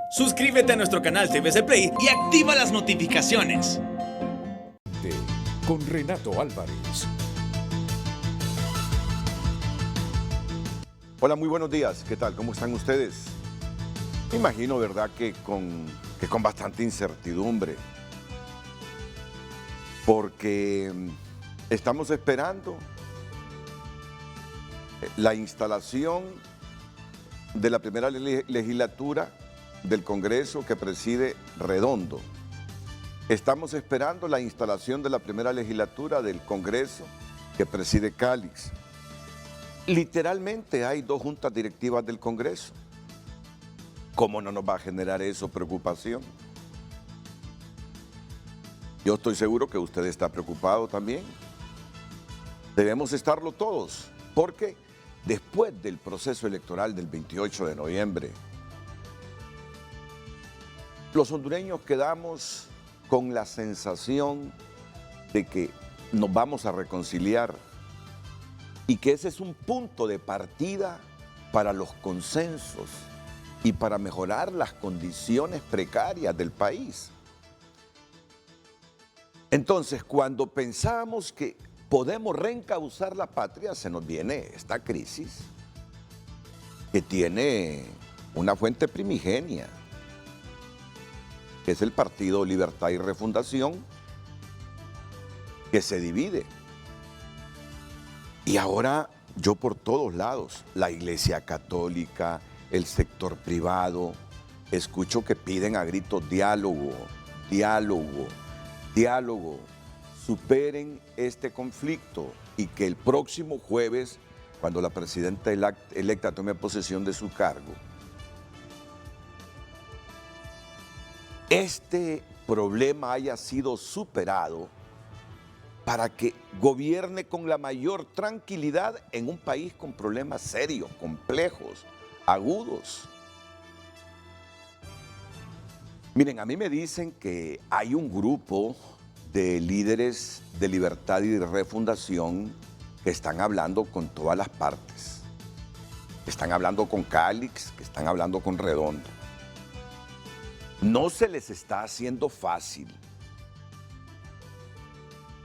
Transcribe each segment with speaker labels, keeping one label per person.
Speaker 1: Suscríbete a nuestro canal TVC Play y activa las notificaciones.
Speaker 2: Con Renato Álvarez.
Speaker 3: Hola, muy buenos días. ¿Qué tal? ¿Cómo están ustedes? Me imagino, ¿verdad?, que con bastante incertidumbre. Porque estamos esperando la instalación de la primera legislatura del Congreso que preside Redondo. Estamos esperando la instalación de la primera legislatura del Congreso que preside Calix. Literalmente hay dos juntas directivas del Congreso. ¿Cómo no nos va a generar eso preocupación? Yo estoy seguro que usted está preocupado también. Debemos estarlo todos, porque después del proceso electoral del 28 de noviembre, los hondureños quedamos con la sensación de que nos vamos a reconciliar y que ese es un punto de partida para los consensos y para mejorar las condiciones precarias del país. Entonces, cuando pensamos que podemos reencauzar la patria, se nos viene esta crisis que tiene una fuente primigenia, que es el Partido Libertad y Refundación, que se divide. Y ahora yo por todos lados, la Iglesia Católica, el sector privado, escucho que piden a gritos diálogo, diálogo, diálogo. Superen este conflicto y que el próximo jueves, cuando la presidenta electa tome posesión de su cargo, este problema haya sido superado para que gobierne con la mayor tranquilidad en un país con problemas serios, complejos, agudos. Miren, a mí me dicen que hay un grupo de líderes de Libertad y de Refundación que están hablando con todas las partes. Que están hablando con Calix, que están hablando con Redondo. No se les está haciendo fácil.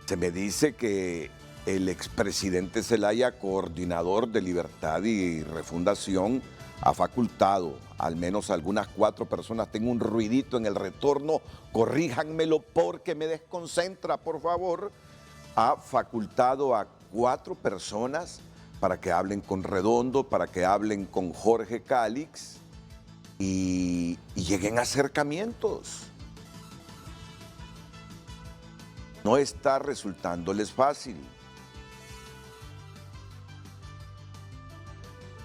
Speaker 3: Se me dice que el expresidente Zelaya, coordinador de Libertad y Refundación, ha facultado al menos algunas 4 personas. Tengo un ruidito en el retorno, corríjanmelo porque me desconcentra, por favor. Ha facultado a 4 personas para que hablen con Redondo, para que hablen con Jorge Calix y lleguen a acercamientos. No está resultándoles fácil.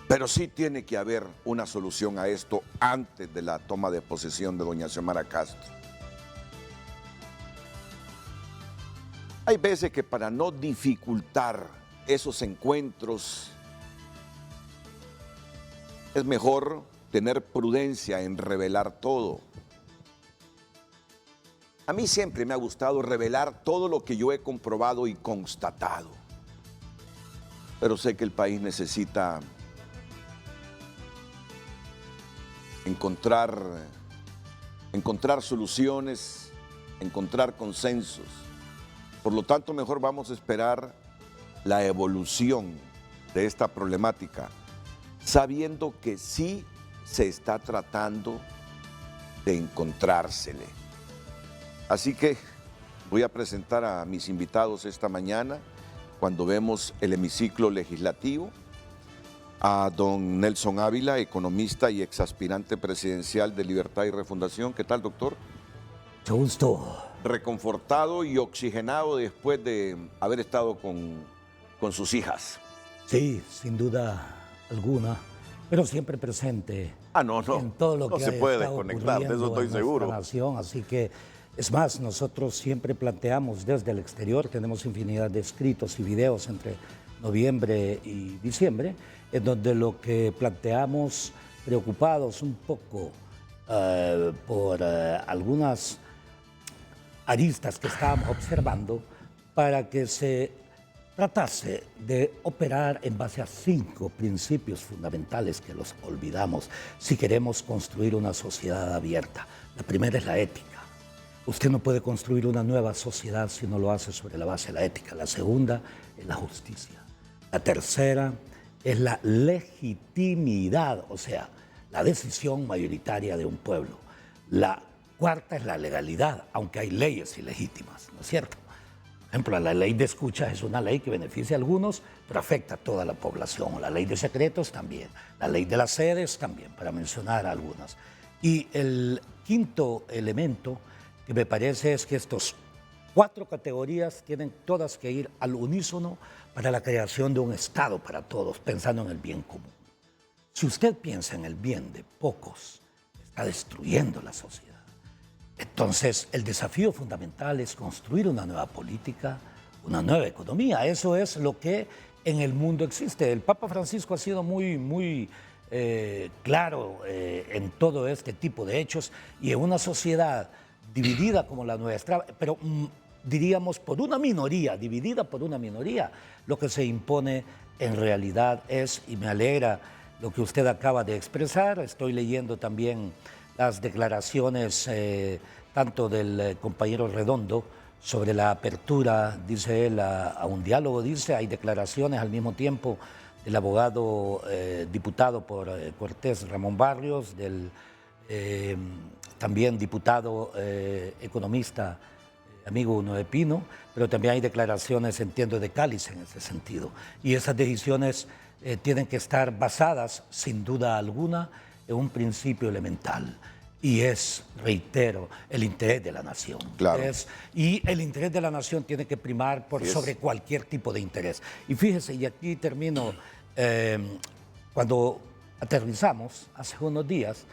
Speaker 3: Pero sí tiene que haber una solución a esto antes de la toma de posesión de doña Xiomara Castro. Hay veces que para no dificultar esos encuentros es mejor tener prudencia en revelar todo. A mí siempre me ha gustado revelar todo lo que yo he comprobado y constatado. Pero sé que el país necesita encontrar soluciones, encontrar consensos. Por lo tanto, mejor vamos a esperar la evolución de esta problemática, sabiendo que sí se está tratando de encontrársele. Así que voy a presentar a mis invitados esta mañana, cuando vemos el hemiciclo legislativo, a don Nelson Ávila, economista y exaspirante presidencial de Libertad y Refundación. ¿Qué tal, doctor?
Speaker 4: Mucho gusto.
Speaker 3: Reconfortado y oxigenado después de haber estado con sus hijas.
Speaker 4: Sí, sin duda alguna, pero siempre presente
Speaker 3: No
Speaker 4: en todo lo que
Speaker 3: se puede desconectar, de eso estoy seguro.
Speaker 4: Nación, así que, es más, nosotros siempre planteamos desde el exterior, tenemos infinidad de escritos y videos entre noviembre y diciembre, en donde lo que planteamos, preocupados un poco por algunas aristas que estábamos observando, para que se tratase de operar en base a 5 principios fundamentales que los olvidamos si queremos construir una sociedad abierta. La primera es la ética. Usted no puede construir una nueva sociedad si no lo hace sobre la base de la ética. La segunda es la justicia. La tercera es la legitimidad, o sea, la decisión mayoritaria de un pueblo. La cuarta es la legalidad, aunque hay leyes ilegítimas, ¿no es cierto? Por ejemplo, la ley de escuchas es una ley que beneficia a algunos, pero afecta a toda la población. La ley de secretos también. La ley de las sedes también, para mencionar algunas. Y el quinto elemento que me parece es que estas 4 categorías tienen todas que ir al unísono para la creación de un Estado para todos, pensando en el bien común. Si usted piensa en el bien de pocos, está destruyendo la sociedad. Entonces, el desafío fundamental es construir una nueva política, una nueva economía. Eso es lo que en el mundo existe. El Papa Francisco ha sido muy claro en todo este tipo de hechos, y en una sociedad dividida como la nuestra, pero diríamos por una minoría, dividida por una minoría, lo que se impone en realidad es, y me alegra lo que usted acaba de expresar, estoy leyendo también las declaraciones tanto del compañero Redondo sobre la apertura, dice él, a un diálogo, dice, hay declaraciones al mismo tiempo del abogado diputado por Cortés, Ramón Barrios, del también diputado economista, amigo Noé Pino, pero también hay declaraciones, entiendo, de Cáliz en ese sentido. Y esas decisiones tienen que estar basadas, sin duda alguna, en un principio elemental. Y es, reitero, el interés de la nación.
Speaker 3: Claro.
Speaker 4: Y el interés de la nación tiene que primar por sobre cualquier tipo de interés. Y fíjese, y aquí termino, cuando aterrizamos hace unos días,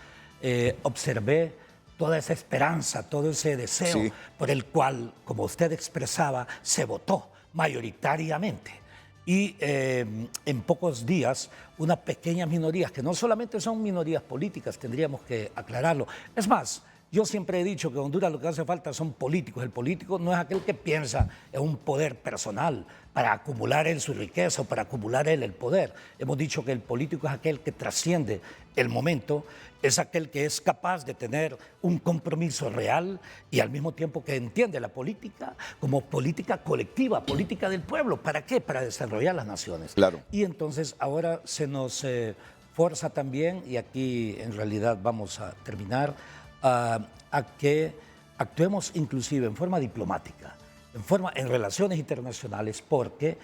Speaker 4: observé toda esa esperanza, todo ese deseo por el cual, como usted expresaba, se votó mayoritariamente. Y en pocos días, una pequeña minoría, que no solamente son minorías políticas, tendríamos que aclararlo. Es más, yo siempre he dicho que en Honduras lo que hace falta son políticos. El político no es aquel que piensa en un poder personal para acumular él su riqueza o para acumular él el poder. Hemos dicho que el político es aquel que trasciende el momento, es aquel que es capaz de tener un compromiso real y al mismo tiempo que entiende la política como política colectiva, política del pueblo. ¿Para qué? Para desarrollar las naciones.
Speaker 3: Claro.
Speaker 4: Y entonces ahora se nos forza también, y aquí en realidad vamos a terminar, a que actuemos inclusive en forma diplomática, en relaciones internacionales, porque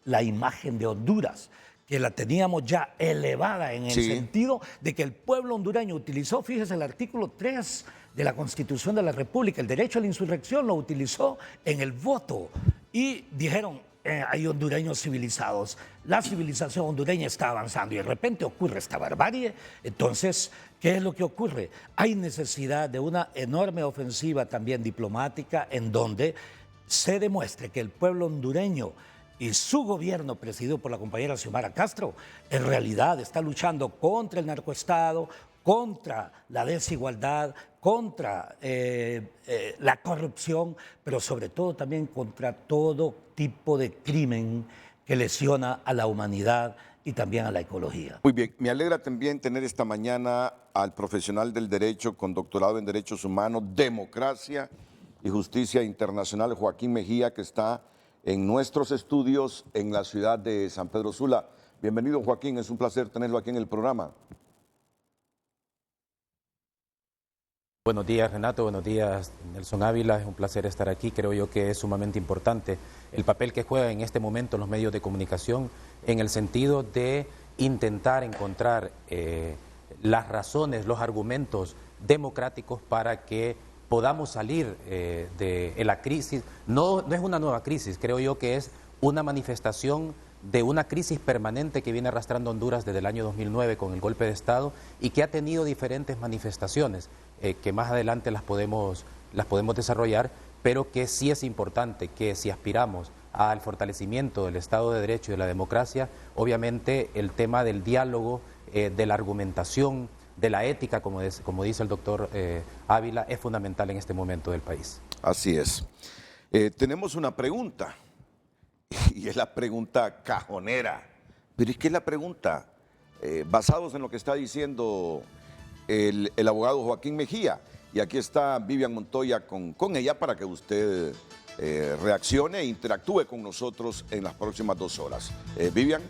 Speaker 4: la imagen de Honduras, que la teníamos ya elevada en el sentido de que el pueblo hondureño utilizó, fíjese, el artículo 3 de la Constitución de la República, el derecho a la insurrección lo utilizó en el voto, y dijeron, hay hondureños civilizados, la civilización hondureña está avanzando, y de repente ocurre esta barbarie. Entonces, ¿qué es lo que ocurre? Hay necesidad de una enorme ofensiva también diplomática en donde se demuestre que el pueblo hondureño y su gobierno, presidido por la compañera Xiomara Castro, en realidad está luchando contra el narcoestado, contra la desigualdad, contra la corrupción, pero sobre todo también contra todo tipo de crimen que lesiona a la humanidad y también a la ecología.
Speaker 3: Muy bien, me alegra también tener esta mañana al profesional del derecho con doctorado en Derechos Humanos, Democracia y Justicia Internacional, Joaquín Mejía, que está en nuestros estudios en la ciudad de San Pedro Sula. Bienvenido, Joaquín, es un placer tenerlo aquí en el programa.
Speaker 5: Buenos días, Renato, buenos días, Nelson Ávila, es un placer estar aquí. Creo yo que es sumamente importante el papel que juegan en este momento los medios de comunicación en el sentido de intentar encontrar las razones, los argumentos democráticos para que podamos salir de la crisis. No es una nueva crisis, creo yo que es una manifestación de una crisis permanente que viene arrastrando Honduras desde el año 2009 con el golpe de Estado y que ha tenido diferentes manifestaciones que más adelante las podemos desarrollar, pero que sí es importante que si aspiramos al fortalecimiento del Estado de Derecho y de la democracia, obviamente el tema del diálogo, de la argumentación, de la ética, como dice el doctor Ávila, es fundamental en este momento del país.
Speaker 3: Así es. Tenemos una pregunta. Y es la pregunta cajonera. Pero es que es la pregunta, basados en lo que está diciendo el abogado Joaquín Mejía. Y aquí está Vivian Montoya con ella para que usted reaccione e interactúe con nosotros en las próximas 2 horas. Vivian.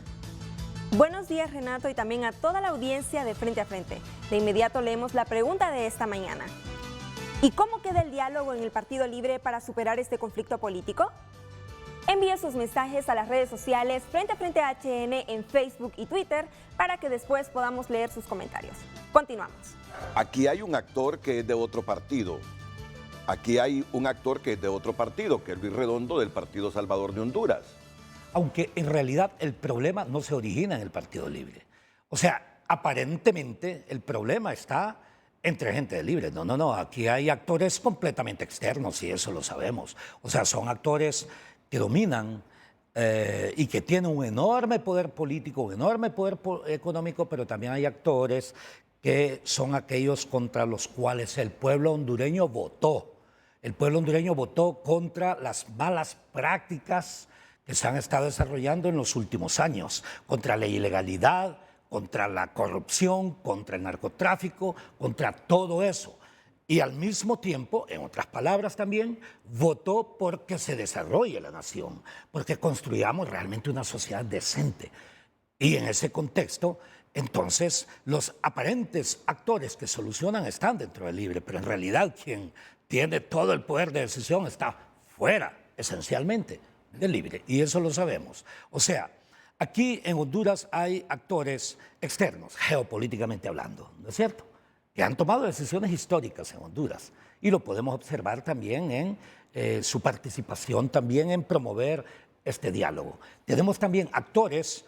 Speaker 6: Buenos días, Renato, y también a toda la audiencia de Frente a Frente. De inmediato leemos la pregunta de esta mañana. ¿Y cómo queda el diálogo en el Partido Libre para superar este conflicto político? Envíe sus mensajes a las redes sociales Frente a Frente HN en Facebook y Twitter para que después podamos leer sus comentarios. Continuamos.
Speaker 3: Aquí hay un actor que es de otro partido. Aquí hay un actor que es de otro partido, que es Luis Redondo del Partido Salvador de Honduras.
Speaker 4: Aunque en realidad el problema no se origina en el Partido Libre. O sea, aparentemente el problema está entre gente de Libre. No, aquí hay actores completamente externos y eso lo sabemos. O sea, son actores que dominan y que tienen un enorme poder político, un enorme poder económico, pero también hay actores que son aquellos contra los cuales el pueblo hondureño votó. El pueblo hondureño votó contra las malas prácticas que se han estado desarrollando en los últimos años, contra la ilegalidad, contra la corrupción, contra el narcotráfico, contra todo eso. Y al mismo tiempo, en otras palabras también, votó porque se desarrolle la nación, porque construyamos realmente una sociedad decente. Y en ese contexto, entonces, los aparentes actores que solucionan están dentro del Libre, pero en realidad quien tiene todo el poder de decisión está fuera, esencialmente, del Libre. Y eso lo sabemos. O sea, aquí en Honduras hay actores externos, geopolíticamente hablando, ¿no es cierto?, que han tomado decisiones históricas en Honduras. Y lo podemos observar también en su participación también en promover este diálogo. Tenemos también actores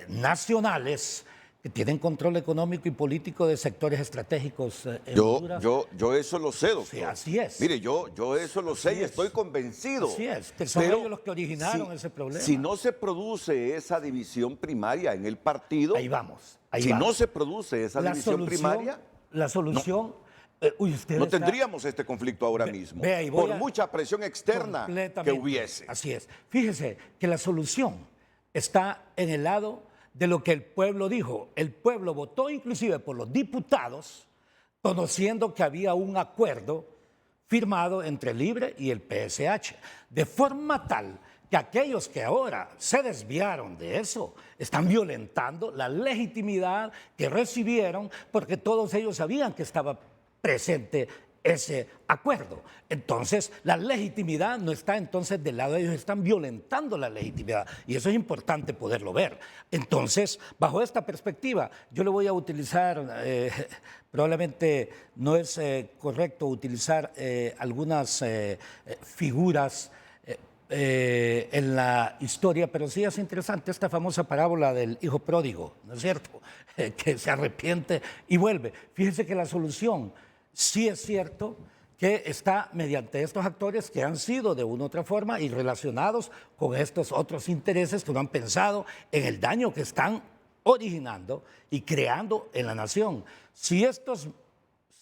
Speaker 4: nacionales que tienen control económico y político de sectores estratégicos en Honduras.
Speaker 3: Yo eso lo sé, doctor.
Speaker 4: Sí, así es.
Speaker 3: Mire, yo eso lo sé y estoy convencido.
Speaker 4: Así es, que son ellos los que originaron ese problema.
Speaker 3: Si no se produce esa división primaria en el partido...
Speaker 4: Ahí vamos.
Speaker 3: Si no se produce esa división primaria...
Speaker 4: La solución...
Speaker 3: No tendríamos este conflicto ahora mismo, por mucha presión externa que hubiese.
Speaker 4: Así es. Fíjese que la solución está en el lado de lo que el pueblo dijo. El pueblo votó inclusive por los diputados, conociendo que había un acuerdo firmado entre Libre y el PSH, de forma tal que aquellos que ahora se desviaron de eso están violentando la legitimidad que recibieron porque todos ellos sabían que estaba presente ese acuerdo. Entonces, la legitimidad no está entonces del lado de ellos, están violentando la legitimidad y eso es importante poderlo ver. Entonces, bajo esta perspectiva, yo le voy a utilizar, probablemente no es correcto utilizar algunas figuras en la historia, pero sí es interesante esta famosa parábola del hijo pródigo, ¿no es cierto?, que se arrepiente y vuelve. Fíjense que la solución sí es cierto que está mediante estos actores que han sido de una u otra forma y relacionados con estos otros intereses que no han pensado en el daño que están originando y creando en la nación. Si estos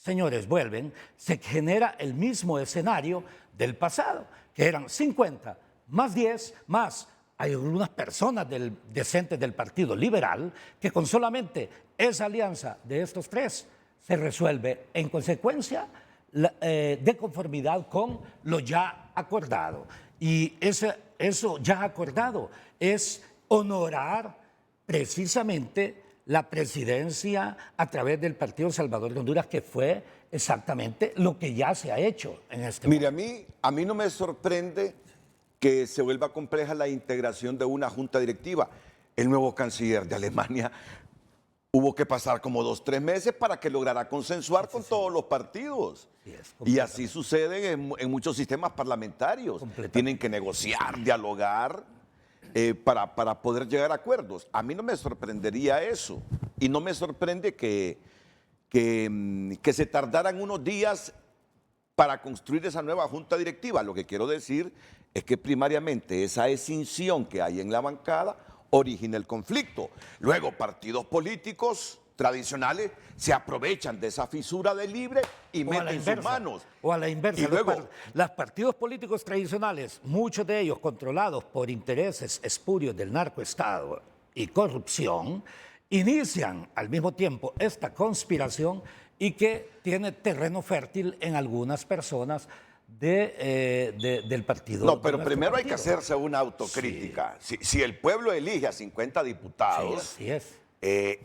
Speaker 4: señores vuelven, se genera el mismo escenario del pasado, que eran 50 más 10 más hay algunas personas decentes del Partido Liberal que con solamente esa alianza de estos tres se resuelve en consecuencia de conformidad con lo ya acordado. Y eso ya acordado es honorar precisamente la presidencia a través del Partido Salvador de Honduras, que fue exactamente lo que ya se ha hecho en este momento.
Speaker 3: Mire, a mí no me sorprende que se vuelva compleja la integración de una junta directiva. El nuevo canciller de Alemania hubo que pasar como 2 o 3 meses para que lograra consensuar con todos los partidos. Y así sucede en muchos sistemas parlamentarios. Tienen que negociar, dialogar para poder llegar a acuerdos. A mí no me sorprendería eso. Y no me sorprende que se tardaran unos días para construir esa nueva junta directiva. Lo que quiero decir es que primariamente esa escinsión que hay en la bancada origina el conflicto. Luego, partidos políticos tradicionales se aprovechan de esa fisura del libre y
Speaker 4: O a la
Speaker 3: meten sus
Speaker 4: inversa,
Speaker 3: manos.
Speaker 4: o a la inversa.
Speaker 3: Y luego,
Speaker 4: Los partidos políticos tradicionales, muchos de ellos controlados por intereses espurios del narcoestado y corrupción, inician al mismo tiempo esta conspiración y que tiene terreno fértil en algunas personas del partido.
Speaker 3: no, pero
Speaker 4: de nuestro
Speaker 3: primero hay que
Speaker 4: partido.
Speaker 3: hacerse una autocrítica. Si el pueblo elige a 50
Speaker 4: Sí,
Speaker 3: diputados
Speaker 4: así es.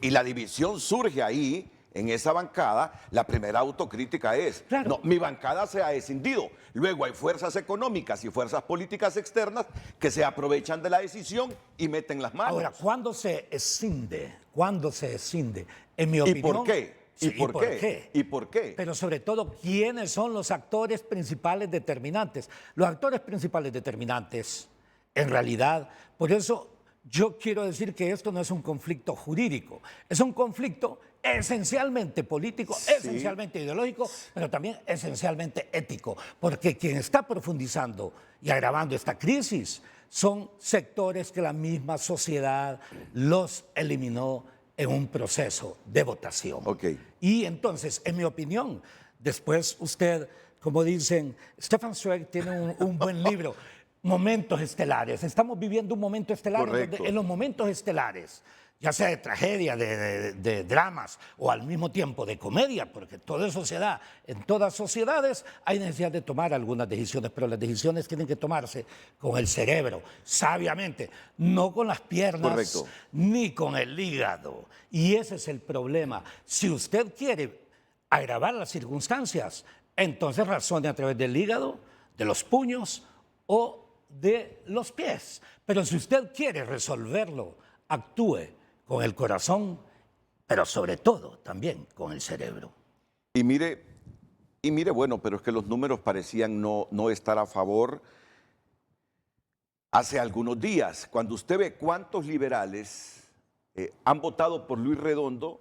Speaker 3: y la división surge ahí, en esa bancada, la primera autocrítica es,
Speaker 4: Claro.
Speaker 3: no, mi bancada se ha escindido. Luego hay fuerzas económicas y fuerzas políticas externas que se aprovechan de la decisión y meten las manos.
Speaker 4: Ahora, ¿cuándo se escinde? ¿Cuándo se escinde? En mi
Speaker 3: ¿Y
Speaker 4: opinión.
Speaker 3: por qué? ¿Y
Speaker 4: Sí,
Speaker 3: por qué? ¿Y por qué?
Speaker 4: Pero sobre todo, ¿quiénes son los actores principales determinantes? Los actores principales determinantes, en realidad, por eso yo quiero decir que esto no es un conflicto jurídico, es un conflicto esencialmente político, esencialmente ideológico, pero también esencialmente ético, porque quien está profundizando y agravando esta crisis son sectores que la misma sociedad los eliminó en un proceso de votación.
Speaker 3: Ok.
Speaker 4: Y entonces, en mi opinión, después usted, como dicen, Stefan Zweig tiene un buen libro, Momentos Estelares. Estamos viviendo un momento estelar
Speaker 3: Correcto.
Speaker 4: en los momentos estelares, ya sea de tragedia, de dramas o al mismo tiempo de comedia, porque todo eso se da. En todas sociedades hay necesidad de tomar algunas decisiones, pero las decisiones tienen que tomarse con el cerebro, sabiamente, no con las piernas
Speaker 3: Correcto.
Speaker 4: ni con el hígado. Y ese es el problema. Si usted quiere agravar las circunstancias, entonces razone a través del hígado, de los puños o de los pies. Pero si usted quiere resolverlo, actúe con el corazón, pero sobre todo también con el cerebro.
Speaker 3: Y mire, bueno, pero es que los números parecían no estar a favor hace algunos días. Cuando usted ve cuántos liberales han votado por Luis Redondo,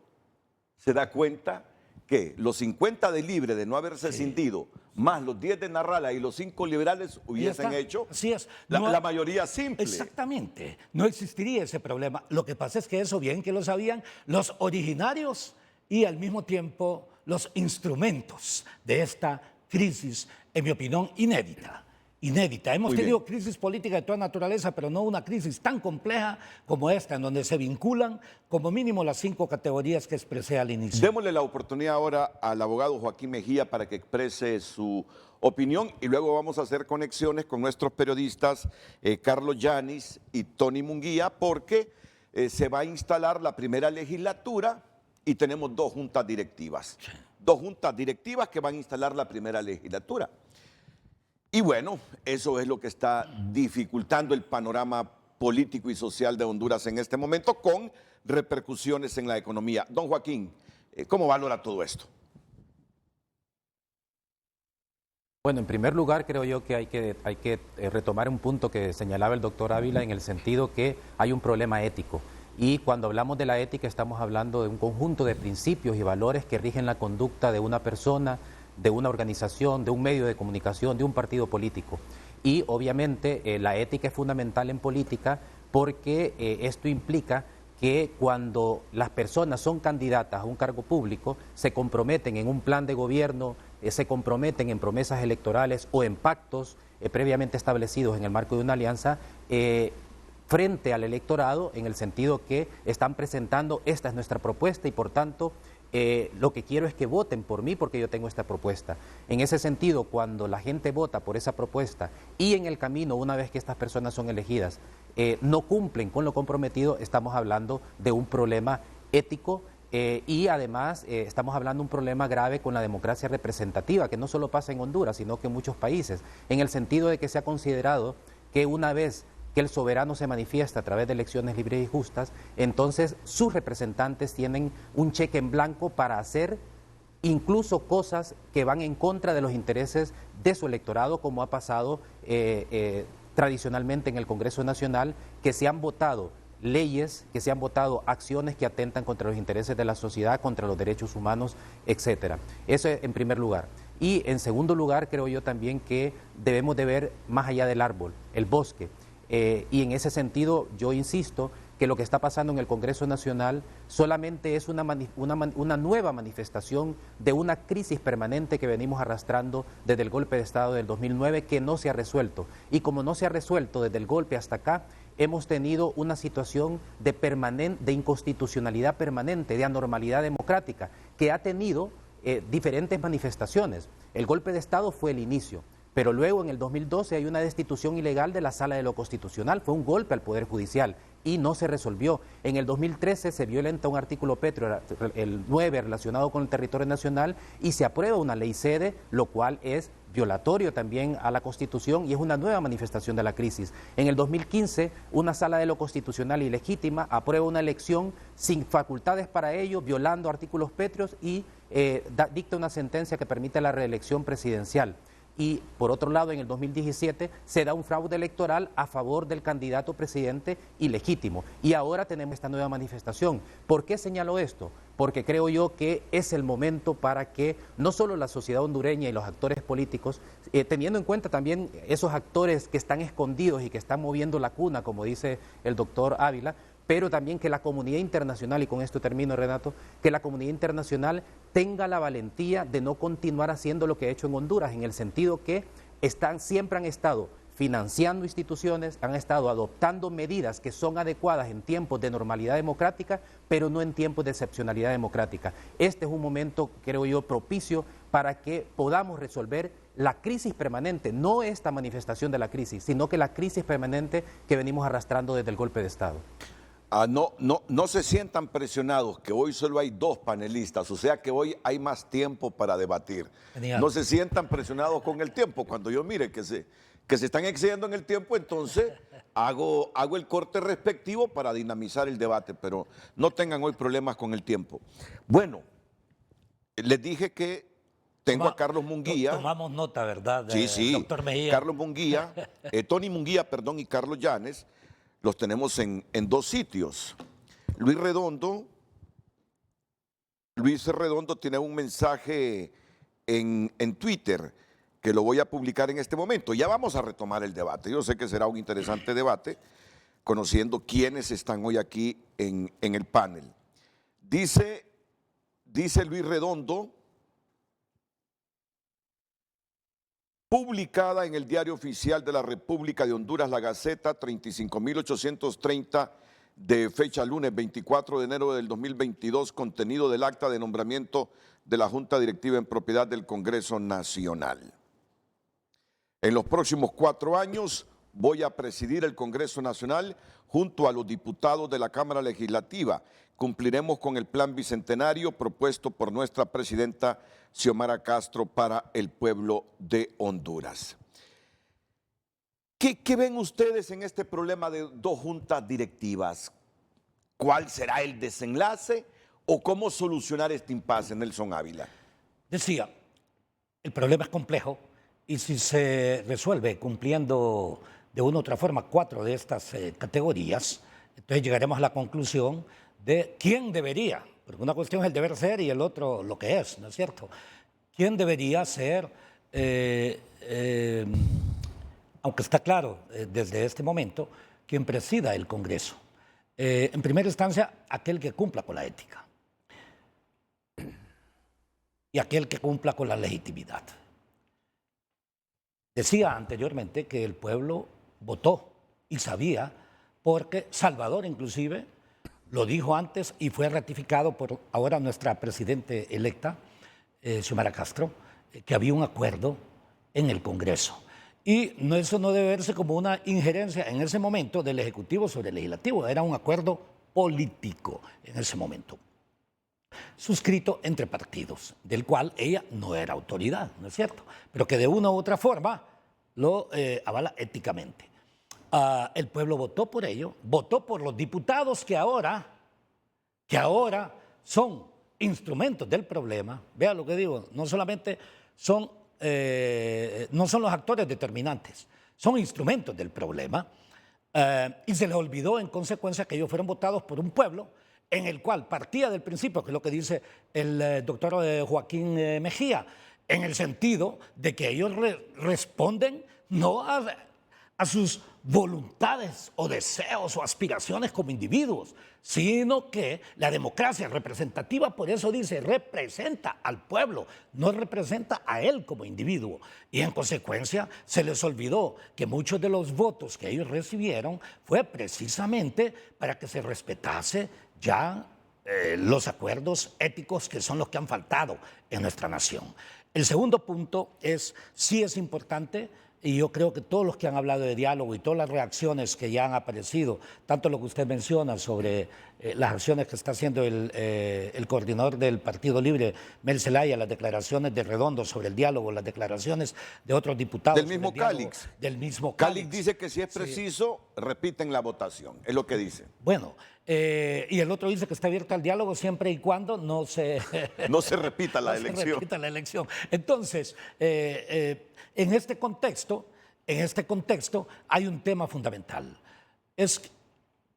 Speaker 3: se da cuenta que los 50 de Libre de no haberse escindido, más los 10 de Narrala y los 5 liberales hubiesen
Speaker 4: está.
Speaker 3: hecho
Speaker 4: Así es.
Speaker 3: la mayoría simple.
Speaker 4: Exactamente. No existiría ese problema. Lo que pasa es que eso bien que lo sabían los originarios y al mismo tiempo los instrumentos de esta crisis, en mi opinión, inédita. Inédita. Hemos
Speaker 3: Muy
Speaker 4: tenido
Speaker 3: bien.
Speaker 4: crisis política de toda naturaleza, pero no una crisis tan compleja como esta, en donde se vinculan como mínimo las 5 categorías que expresé al inicio.
Speaker 3: Démosle la oportunidad ahora al abogado Joaquín Mejía para que exprese su opinión y luego vamos a hacer conexiones con nuestros periodistas Carlos Yanis y Tony Munguía porque se va a instalar la primera legislatura y tenemos 2 juntas directivas. 2 juntas directivas que van a instalar la primera legislatura. Y bueno, eso es lo que está dificultando el panorama político y social de Honduras en este momento con repercusiones en la economía. Don Joaquín, ¿cómo valora todo esto?
Speaker 5: Bueno, en primer lugar creo yo que hay que retomar un punto que señalaba el doctor Ávila en el sentido que hay un problema ético. Y cuando hablamos de la ética estamos hablando de un conjunto de principios y valores que rigen la conducta de una persona, de una organización, de un medio de comunicación, de un partido político. Y obviamente la ética es fundamental en política porque esto implica que cuando las personas son candidatas a un cargo público, se comprometen en un plan de gobierno, se comprometen en promesas electorales o en pactos previamente establecidos en el marco de una alianza, frente al electorado, en el sentido que están presentando, esta es nuestra propuesta y por tanto lo que quiero es que voten por mí porque yo tengo esta propuesta. En ese sentido, cuando la gente vota por esa propuesta y en el camino, una vez que estas personas son elegidas, no cumplen con lo comprometido, estamos hablando de un problema ético y además estamos hablando de un problema grave con la democracia representativa, que no solo pasa en Honduras, sino que en muchos países, en el sentido de que se ha considerado que una vez que el soberano se manifiesta a través de elecciones libres y justas, entonces sus representantes tienen un cheque en blanco para hacer incluso cosas que van en contra de los intereses de su electorado, como ha pasado tradicionalmente en el Congreso Nacional, que se han votado leyes, que se han votado acciones que atentan contra los intereses de la sociedad, contra los derechos humanos, etcétera. Eso en primer lugar. Y en segundo lugar, creo yo también que debemos de ver más allá del árbol, el bosque. Y en ese sentido yo insisto que lo que está pasando en el Congreso Nacional solamente es una nueva manifestación de una crisis permanente que venimos arrastrando desde el golpe de Estado del 2009, que no se ha resuelto. Y como no se ha resuelto desde el golpe hasta acá, hemos tenido una situación de inconstitucionalidad permanente, de anormalidad democrática, que ha tenido diferentes manifestaciones. El golpe de Estado fue el inicio, pero luego en el 2012 hay una destitución ilegal de la Sala de lo Constitucional, fue un golpe al Poder Judicial y no se resolvió. En el 2013 se violenta un artículo petro, el 9, relacionado con el territorio nacional, y se aprueba una ley sede, lo cual es violatorio también a la Constitución y es una nueva manifestación de la crisis. En el 2015, una Sala de lo Constitucional ilegítima aprueba una elección sin facultades para ello, violando artículos pétreos y dicta una sentencia que permite la reelección presidencial. Y por otro lado, en el 2017 se da un fraude electoral a favor del candidato presidente ilegítimo. Y ahora tenemos esta nueva manifestación. ¿Por qué señalo esto? Porque creo yo que es el momento para que no solo la sociedad hondureña y los actores políticos, teniendo en cuenta también esos actores que están escondidos y que están moviendo la cuna, como dice el doctor Ávila, pero también que la comunidad internacional, y con esto termino, Renato, que la comunidad internacional tenga la valentía de no continuar haciendo lo que ha hecho en Honduras, en el sentido que siempre han estado financiando instituciones, han estado adoptando medidas que son adecuadas en tiempos de normalidad democrática, pero no en tiempos de excepcionalidad democrática. Este es un momento, creo yo, propicio para que podamos resolver la crisis permanente, no esta manifestación de la crisis, sino que la crisis permanente que venimos arrastrando desde el golpe de Estado.
Speaker 3: No se sientan presionados, que hoy solo hay 2 panelistas, o sea que hoy hay más tiempo para debatir. Genial. No se sientan presionados con el tiempo. Cuando yo mire que se están excediendo en el tiempo, entonces hago el corte respectivo para dinamizar el debate, pero no tengan hoy problemas con el tiempo. Bueno, les dije que tengo a Carlos Munguía.
Speaker 4: Tomamos nota, ¿verdad?
Speaker 3: Sí.
Speaker 4: Doctor Mejía.
Speaker 3: Carlos Munguía, Tony Munguía, y Carlos Llanes. Los tenemos en 2 sitios. Luis Redondo tiene un mensaje en Twitter que lo voy a publicar en este momento. Ya vamos a retomar el debate. Yo sé que será un interesante debate, conociendo quiénes están hoy aquí en el panel. Dice Luis Redondo, publicada en el Diario Oficial de la República de Honduras, La Gaceta, 35.830, de fecha lunes 24 de enero del 2022, contenido del acta de nombramiento de la Junta Directiva en propiedad del Congreso Nacional. En los próximos 4 años voy a presidir el Congreso Nacional junto a los diputados de la Cámara Legislativa. Cumpliremos con el plan bicentenario propuesto por nuestra presidenta Xiomara Castro para el pueblo de Honduras. ¿Qué ven ustedes en este problema de 2 juntas directivas? ¿Cuál será el desenlace o cómo solucionar este impasse, Nelson Ávila?
Speaker 4: Decía, el problema es complejo y si se resuelve cumpliendo de una u otra forma 4 de estas categorías, entonces llegaremos a la conclusión de quién debería, porque una cuestión es el deber ser y el otro lo que es, ¿no es cierto? ¿Quién debería ser, aunque está claro desde este momento, quien presida el Congreso? En primera instancia, aquel que cumpla con la ética y aquel que cumpla con la legitimidad. Decía anteriormente que el pueblo votó y sabía, porque Salvador inclusive lo dijo antes y fue ratificado por ahora nuestra presidente electa, Xiomara Castro, que había un acuerdo en el Congreso. Y eso no debe verse como una injerencia en ese momento del Ejecutivo sobre el Legislativo, era un acuerdo político en ese momento, suscrito entre partidos, del cual ella no era autoridad, ¿no es cierto? Pero que de una u otra forma lo avala éticamente. El pueblo votó por ello, votó por los diputados que ahora son instrumentos del problema. Vea lo que digo, no solamente no son los actores determinantes, son instrumentos del problema. Y se les olvidó en consecuencia que ellos fueron votados por un pueblo en el cual partía del principio, que es lo que dice el doctor Joaquín Mejía, en el sentido de que ellos responden no a a sus voluntades o deseos o aspiraciones como individuos, sino que la democracia representativa, por eso dice, representa al pueblo, no representa a él como individuo. Y en consecuencia se les olvidó que muchos de los votos que ellos recibieron fue precisamente para que se respetase ya los acuerdos éticos que son los que han faltado en nuestra nación. El segundo punto es, sí es importante, y yo creo que todos los que han hablado de diálogo y todas las reacciones que ya han aparecido, tanto lo que usted menciona sobre las acciones que está haciendo el coordinador del Partido Libre, Mel Zelaya, las declaraciones de Redondo sobre el diálogo, las declaraciones de otros diputados.
Speaker 3: Del mismo Calix.
Speaker 4: Del mismo
Speaker 3: Calix dice que si es preciso, repiten la votación, es lo que dice.
Speaker 4: Bueno, y el otro dice que está abierto al diálogo siempre y cuando no se
Speaker 3: repita la elección.
Speaker 4: Se repita la elección. Entonces, en este contexto hay un tema fundamental. Es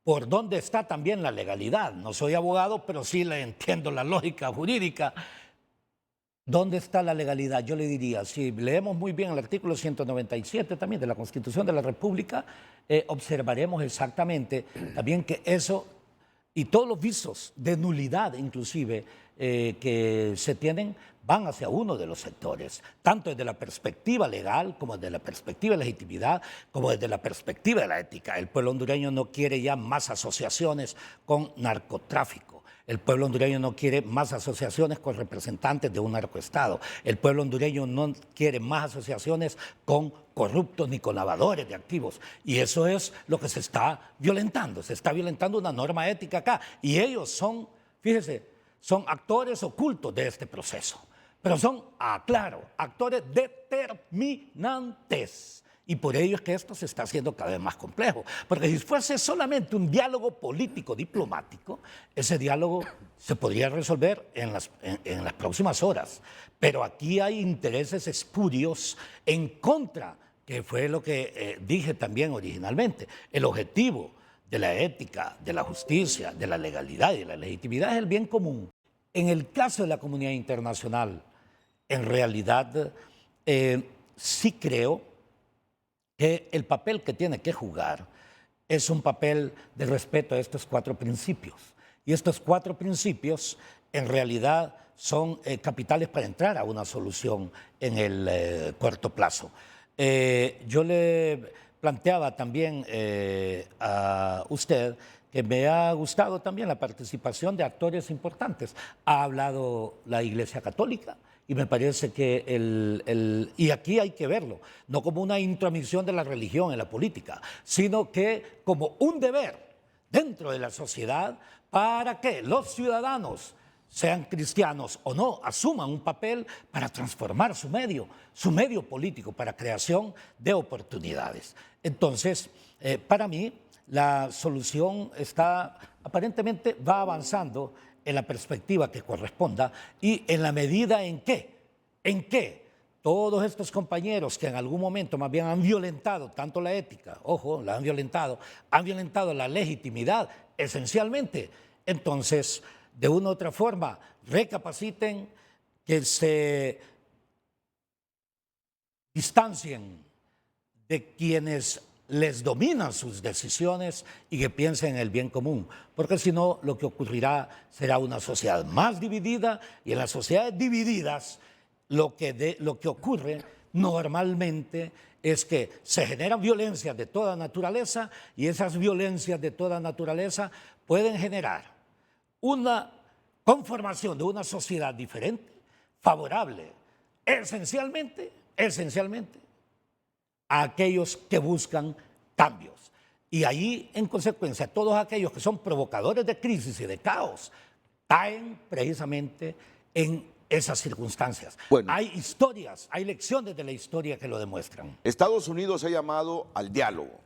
Speaker 4: por dónde está también la legalidad. No soy abogado, pero sí le entiendo la lógica jurídica. ¿Dónde está la legalidad? Yo le diría, si leemos muy bien el artículo 197 también de la Constitución de la República, observaremos exactamente también que eso y todos los visos de nulidad inclusive que se tienen van hacia uno de los sectores, tanto desde la perspectiva legal como desde la perspectiva de legitimidad, como desde la perspectiva de la ética. El pueblo hondureño no quiere ya más asociaciones con narcotráfico. El pueblo hondureño no quiere más asociaciones con representantes de un narcoestado. El pueblo hondureño no quiere más asociaciones con corruptos ni con lavadores de activos. Y eso es lo que se está violentando. Se está violentando una norma ética acá. Y ellos son, fíjese, son actores ocultos de este proceso. Pero son, aclaro, actores determinantes. Y por ello es que esto se está haciendo cada vez más complejo. Porque si fuese solamente un diálogo político diplomático, ese diálogo se podría resolver en las próximas horas. Pero aquí hay intereses espurios en contra, que fue lo que dije también originalmente. El objetivo de la ética, de la justicia, de la legalidad y de la legitimidad es el bien común. En el caso de la comunidad internacional, en realidad sí creo que el papel que tiene que jugar es un papel de respeto a estos 4 principios. Y estos 4 principios en realidad son capitales para entrar a una solución en el corto plazo. Yo le planteaba también a usted que me ha gustado también la participación de actores importantes. Ha hablado la Iglesia Católica, y me parece que y aquí hay que verlo, no como una intromisión de la religión en la política, sino que como un deber dentro de la sociedad para que los ciudadanos, sean cristianos o no, asuman un papel para transformar su medio político, para creación de oportunidades. Entonces, para mí, la solución aparentemente va avanzando en la perspectiva que corresponda y en la medida en que todos estos compañeros que en algún momento más bien han violentado tanto la ética, ojo, la han violentado la legitimidad esencialmente, entonces de una u otra forma recapaciten, que se distancien de quienes les dominan sus decisiones y que piensen en el bien común, porque si no lo que ocurrirá será una sociedad más dividida, y en las sociedades divididas lo que ocurre normalmente es que se generan violencias de toda naturaleza, y esas violencias de toda naturaleza pueden generar una conformación de una sociedad diferente, favorable esencialmente a aquellos que buscan cambios. Y ahí, en consecuencia, todos aquellos que son provocadores de crisis y de caos caen precisamente en esas circunstancias.
Speaker 3: Bueno,
Speaker 4: hay historias, hay lecciones de la historia que lo demuestran.
Speaker 3: Estados Unidos ha llamado al diálogo.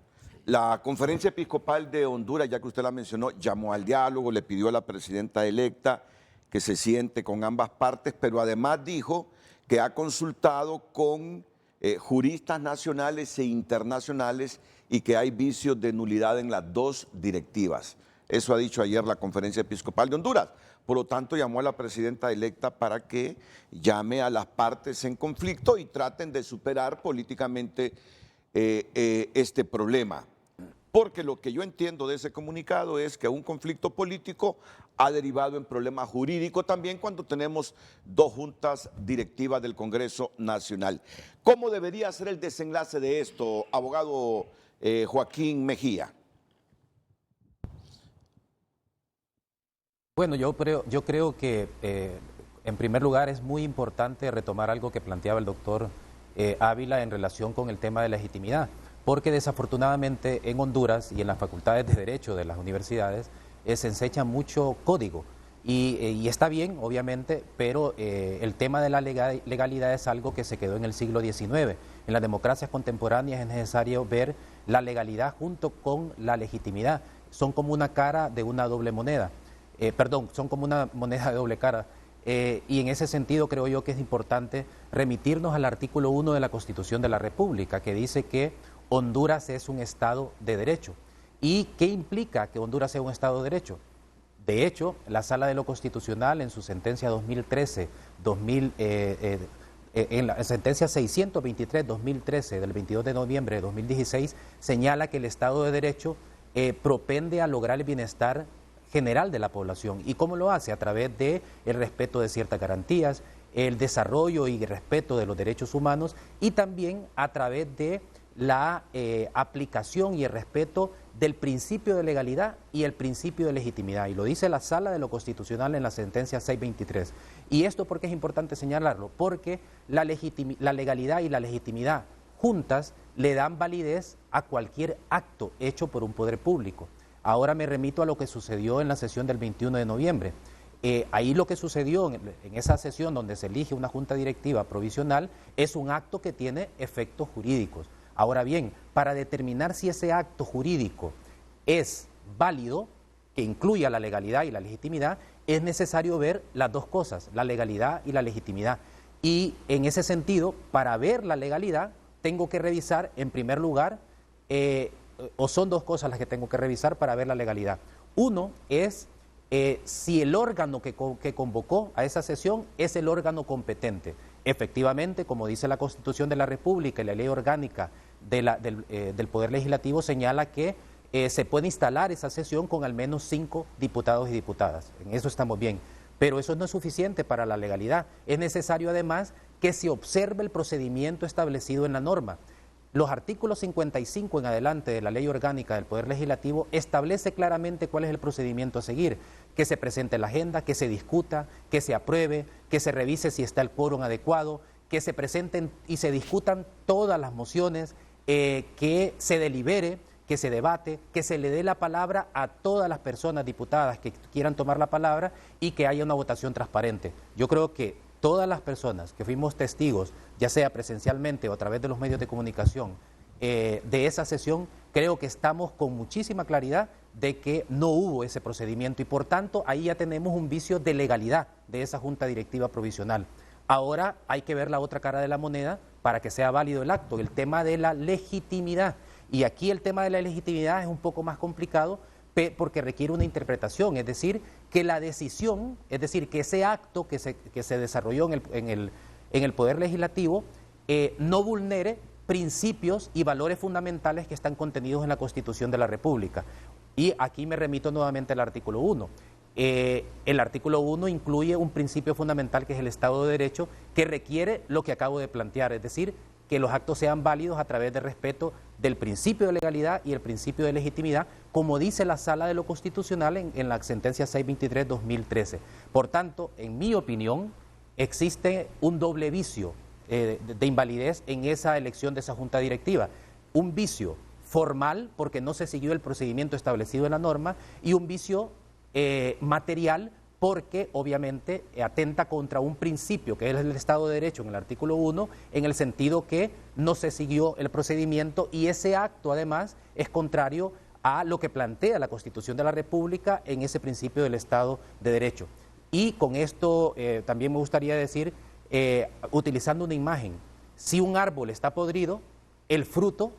Speaker 3: La Conferencia Episcopal de Honduras, ya que usted la mencionó, llamó al diálogo, le pidió a la presidenta electa que se siente con ambas partes, pero además dijo que ha consultado con juristas nacionales e internacionales y que hay vicios de nulidad en las 2 directivas. Eso ha dicho ayer la Conferencia Episcopal de Honduras. Por lo tanto, llamó a la presidenta electa para que llame a las partes en conflicto y traten de superar políticamente este problema. Porque lo que yo entiendo de ese comunicado es que un conflicto político ha derivado en problema jurídico también cuando tenemos dos juntas directivas del Congreso Nacional. ¿Cómo debería ser el desenlace de esto, abogado Joaquín Mejía?
Speaker 5: Bueno, yo creo que en primer lugar es muy importante retomar algo que planteaba el doctor Ávila en relación con el tema de legitimidad, porque desafortunadamente en Honduras y en las facultades de Derecho de las universidades se enseña mucho código y está bien, obviamente, pero el tema de la legalidad es algo que se quedó en el siglo XIX. En las democracias contemporáneas es necesario ver la legalidad junto con la legitimidad. Son como una cara de una doble moneda. Son como una moneda de doble cara. Y en ese sentido creo yo que es importante remitirnos al artículo 1 de la Constitución de la República, que dice que Honduras es un Estado de Derecho. ¿Y qué implica que Honduras sea un Estado de Derecho? De hecho, la Sala de lo Constitucional en su sentencia 2013, en la sentencia 623-2013 del 22 de noviembre de 2016, señala que el Estado de Derecho propende a lograr el bienestar general de la población. ¿Y cómo lo hace? A través del respeto de ciertas garantías, el desarrollo y el respeto de los derechos humanos y también a través de la aplicación y el respeto del principio de legalidad y el principio de legitimidad. Y lo dice la Sala de lo Constitucional en la sentencia 623. ¿Y esto por qué es importante señalarlo? Porque la legalidad y la legitimidad juntas le dan validez a cualquier acto hecho por un poder público. Ahora me remito a lo que sucedió en la sesión del 21 de noviembre. Ahí lo que sucedió en esa sesión donde se elige una junta directiva provisional es un acto que tiene efectos jurídicos. Ahora bien, para determinar si ese acto jurídico es válido, que incluya la legalidad y la legitimidad, es necesario ver las dos cosas, la legalidad y la legitimidad. Y en ese sentido, para ver la legalidad, tengo que revisar en primer lugar, o son dos cosas las que tengo que revisar para ver la legalidad. Uno es si el órgano que convocó a esa sesión es el órgano competente. Efectivamente, como dice la Constitución de la República y la Ley Orgánica del Poder Legislativo, señala que se puede instalar esa sesión con al menos 5 diputados y diputadas. En eso estamos bien. Pero eso no es suficiente para la legalidad. Es necesario además que se observe el procedimiento establecido en la norma. Los artículos 55 en adelante de la Ley Orgánica del Poder Legislativo establece claramente cuál es el procedimiento a seguir, que se presente la agenda, que se discuta, que se apruebe, que se revise si está el quórum adecuado, que se presenten y se discutan todas las mociones, que se delibere, que se debate, que se le dé la palabra a todas las personas diputadas que quieran tomar la palabra y que haya una votación transparente. Yo creo que todas las personas que fuimos testigos, ya sea presencialmente o a través de los medios de comunicación, de esa sesión, creo que estamos con muchísima claridad de que no hubo ese procedimiento y por tanto ahí ya tenemos un vicio de legalidad de esa Junta Directiva Provisional. Ahora hay que ver la otra cara de la moneda para que sea válido el acto, el tema de la legitimidad. Y aquí el tema de la legitimidad es un poco más complicado porque requiere una interpretación, es decir, que la decisión, es decir, que ese acto que se desarrolló en el Poder Legislativo no vulnere principios y valores fundamentales que están contenidos en la Constitución de la República. Y aquí me remito nuevamente al artículo 1. El artículo 1 incluye un principio fundamental que es el Estado de Derecho, que requiere lo que acabo de plantear, es decir, que los actos sean válidos a través del respeto del principio de legalidad y el principio de legitimidad, como dice la Sala de lo Constitucional en la sentencia 623-2013. Por tanto, en mi opinión, existe un doble vicio de invalidez en esa elección de esa Junta Directiva. Un vicio formal, porque no se siguió el procedimiento establecido en la norma, y un vicio material, porque obviamente atenta contra un principio que es el Estado de Derecho en el artículo 1, en el sentido que no se siguió el procedimiento y ese acto además es contrario a lo que plantea la Constitución de la República en ese principio del Estado de Derecho. Y con esto también me gustaría decir, utilizando una imagen, si un árbol está podrido, el fruto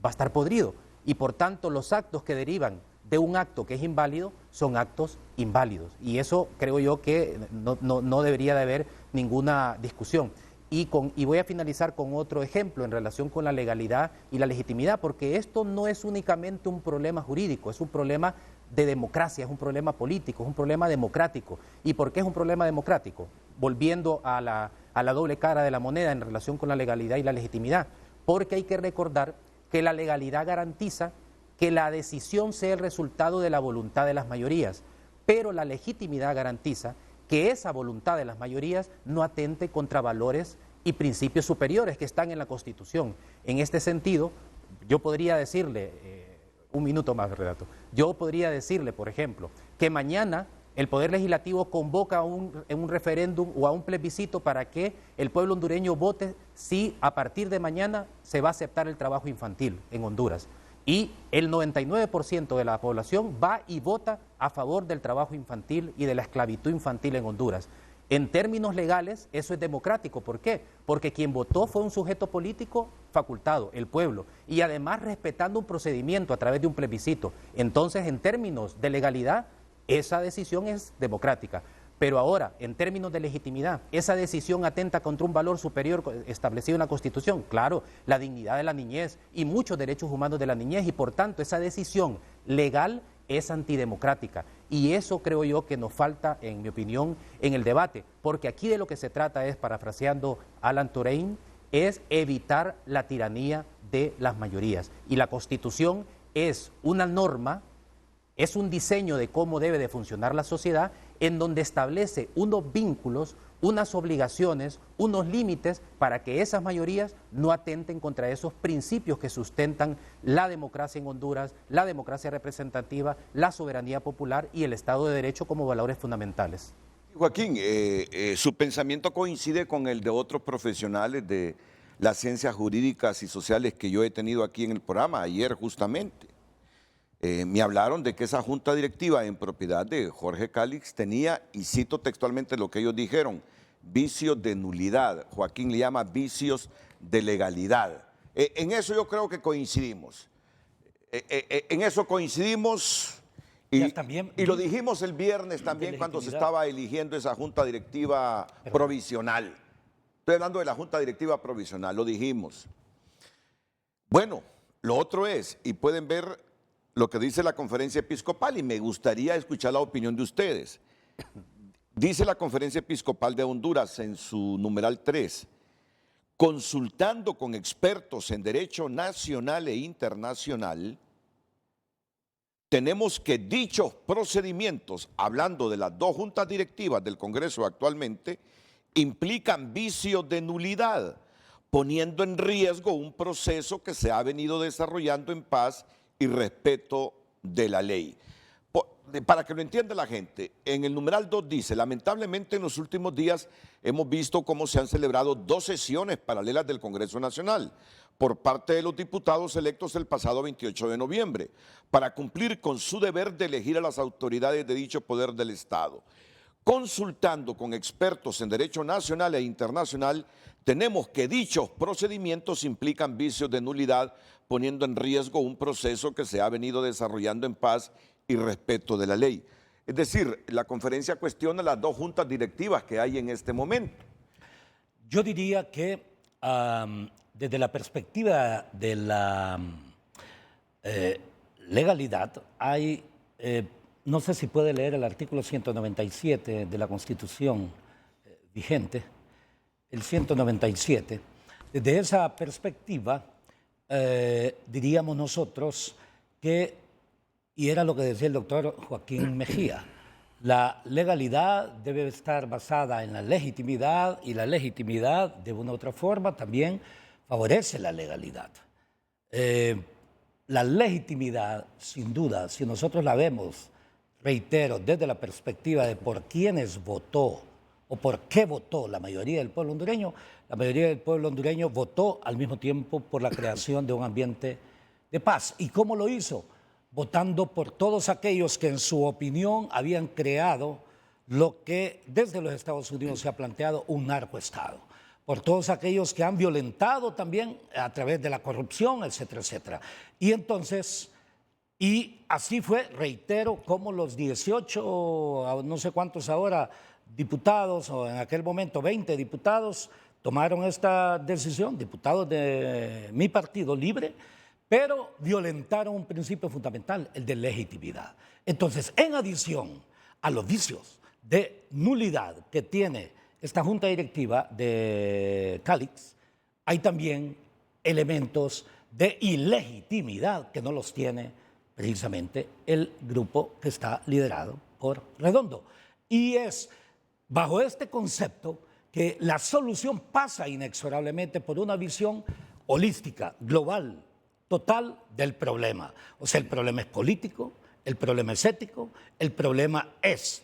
Speaker 5: va a estar podrido y por tanto los actos que derivan de un acto que es inválido son actos inválidos y eso creo yo que no debería de haber ninguna discusión. Y voy a finalizar con otro ejemplo en relación con la legalidad y la legitimidad, porque esto no es únicamente un problema jurídico, es un problema de democracia, es un problema político, es un problema democrático. ¿Y por qué es un problema democrático? Volviendo a la doble cara de la moneda en relación con la legalidad y la legitimidad, porque hay que recordar que la legalidad garantiza que la decisión sea el resultado de la voluntad de las mayorías, pero la legitimidad garantiza que esa voluntad de las mayorías no atente contra valores y principios superiores que están en la Constitución. En este sentido, yo podría decirle, un minuto más, Renato, yo podría decirle, por ejemplo, que mañana el Poder Legislativo convoca en un referéndum o a un plebiscito para que el pueblo hondureño vote si a partir de mañana se va a aceptar el trabajo infantil en Honduras. Y el 99% de la población va y vota a favor del trabajo infantil y de la esclavitud infantil en Honduras. En términos legales, eso es democrático. ¿Por qué? Porque quien votó fue un sujeto político facultado, el pueblo, y además respetando un procedimiento a través de un plebiscito. Entonces, en términos de legalidad, esa decisión es democrática. Pero ahora, en términos de legitimidad, ¿esa decisión atenta contra un valor superior establecido en la Constitución? Claro, la dignidad de la niñez y muchos derechos humanos de la niñez, y por tanto esa decisión legal es antidemocrática. Y eso creo yo que nos falta, en mi opinión, en el debate, porque aquí de lo que se trata es, parafraseando Alan Turing, es evitar la tiranía de las mayorías. Y la Constitución es una norma, es un diseño de cómo debe de funcionar la sociedad, en donde establece unos vínculos, unas obligaciones, unos límites para que esas mayorías no atenten contra esos principios que sustentan la democracia en Honduras, la democracia representativa, la soberanía popular y el Estado de Derecho como valores fundamentales.
Speaker 3: Joaquín, su pensamiento coincide con el de otros profesionales de las ciencias jurídicas y sociales que yo he tenido aquí en el programa, ayer justamente. Me hablaron de que esa junta directiva en propiedad de Jorge Calix tenía, y cito textualmente lo que ellos dijeron, vicios de nulidad. Joaquín le llama vicios de legalidad. En eso yo creo que coincidimos. En eso coincidimos y lo dijimos el viernes también cuando se estaba eligiendo esa junta directiva provisional. Estoy hablando de la junta directiva provisional, lo dijimos. Bueno, lo otro es, y pueden ver lo que dice la Conferencia Episcopal, y me gustaría escuchar la opinión de ustedes. Dice la Conferencia Episcopal de Honduras en su numeral 3, consultando con expertos en derecho nacional e internacional, tenemos que dichos procedimientos, hablando de las dos juntas directivas del Congreso actualmente, implican vicios de nulidad, poniendo en riesgo un proceso que se ha venido desarrollando en paz y respeto de la ley. Para que lo entienda la gente, en el numeral 2 dice, lamentablemente en los últimos días hemos visto cómo se han celebrado 2 sesiones paralelas del Congreso Nacional por parte de los diputados electos el pasado 28 de noviembre para cumplir con su deber de elegir a las autoridades de dicho poder del Estado. Consultando con expertos en derecho nacional e internacional, tenemos que dichos procedimientos implican vicios de nulidad, poniendo en riesgo un proceso que se ha venido desarrollando en paz y respeto de la ley. Es decir, la conferencia cuestiona las dos juntas directivas que hay en este momento.
Speaker 4: Yo diría que desde la perspectiva de la legalidad hay, no sé si puede leer el artículo 197 de la Constitución vigente, el 197. Desde esa perspectiva, diríamos nosotros que, y era lo que decía el doctor Joaquín Mejía, la legalidad debe estar basada en la legitimidad, y la legitimidad de una u otra forma también favorece la legalidad. La legitimidad, sin duda, si nosotros la vemos, reitero, desde la perspectiva de por quiénes votó o por qué votó la mayoría del pueblo hondureño, la mayoría del pueblo hondureño votó al mismo tiempo por la creación de un ambiente de paz. ¿Y cómo lo hizo? Votando por todos aquellos que en su opinión habían creado lo que desde los Estados Unidos se ha planteado un narcoestado, por todos aquellos que han violentado también a través de la corrupción, etcétera, etcétera. Y entonces, y así fue, reitero, como los 18, no sé cuántos ahora, diputados, o en aquel momento 20 diputados, tomaron esta decisión, diputados de mi partido Libre, pero violentaron un principio fundamental, el de legitimidad. Entonces, en adición a los vicios de nulidad que tiene esta junta directiva de Calix, hay también elementos de ilegitimidad que no los tiene precisamente el grupo que está liderado por Redondo. Y es bajo este concepto que la solución pasa inexorablemente por una visión holística, global, total del problema. O sea, el problema es político, el problema es ético, el problema es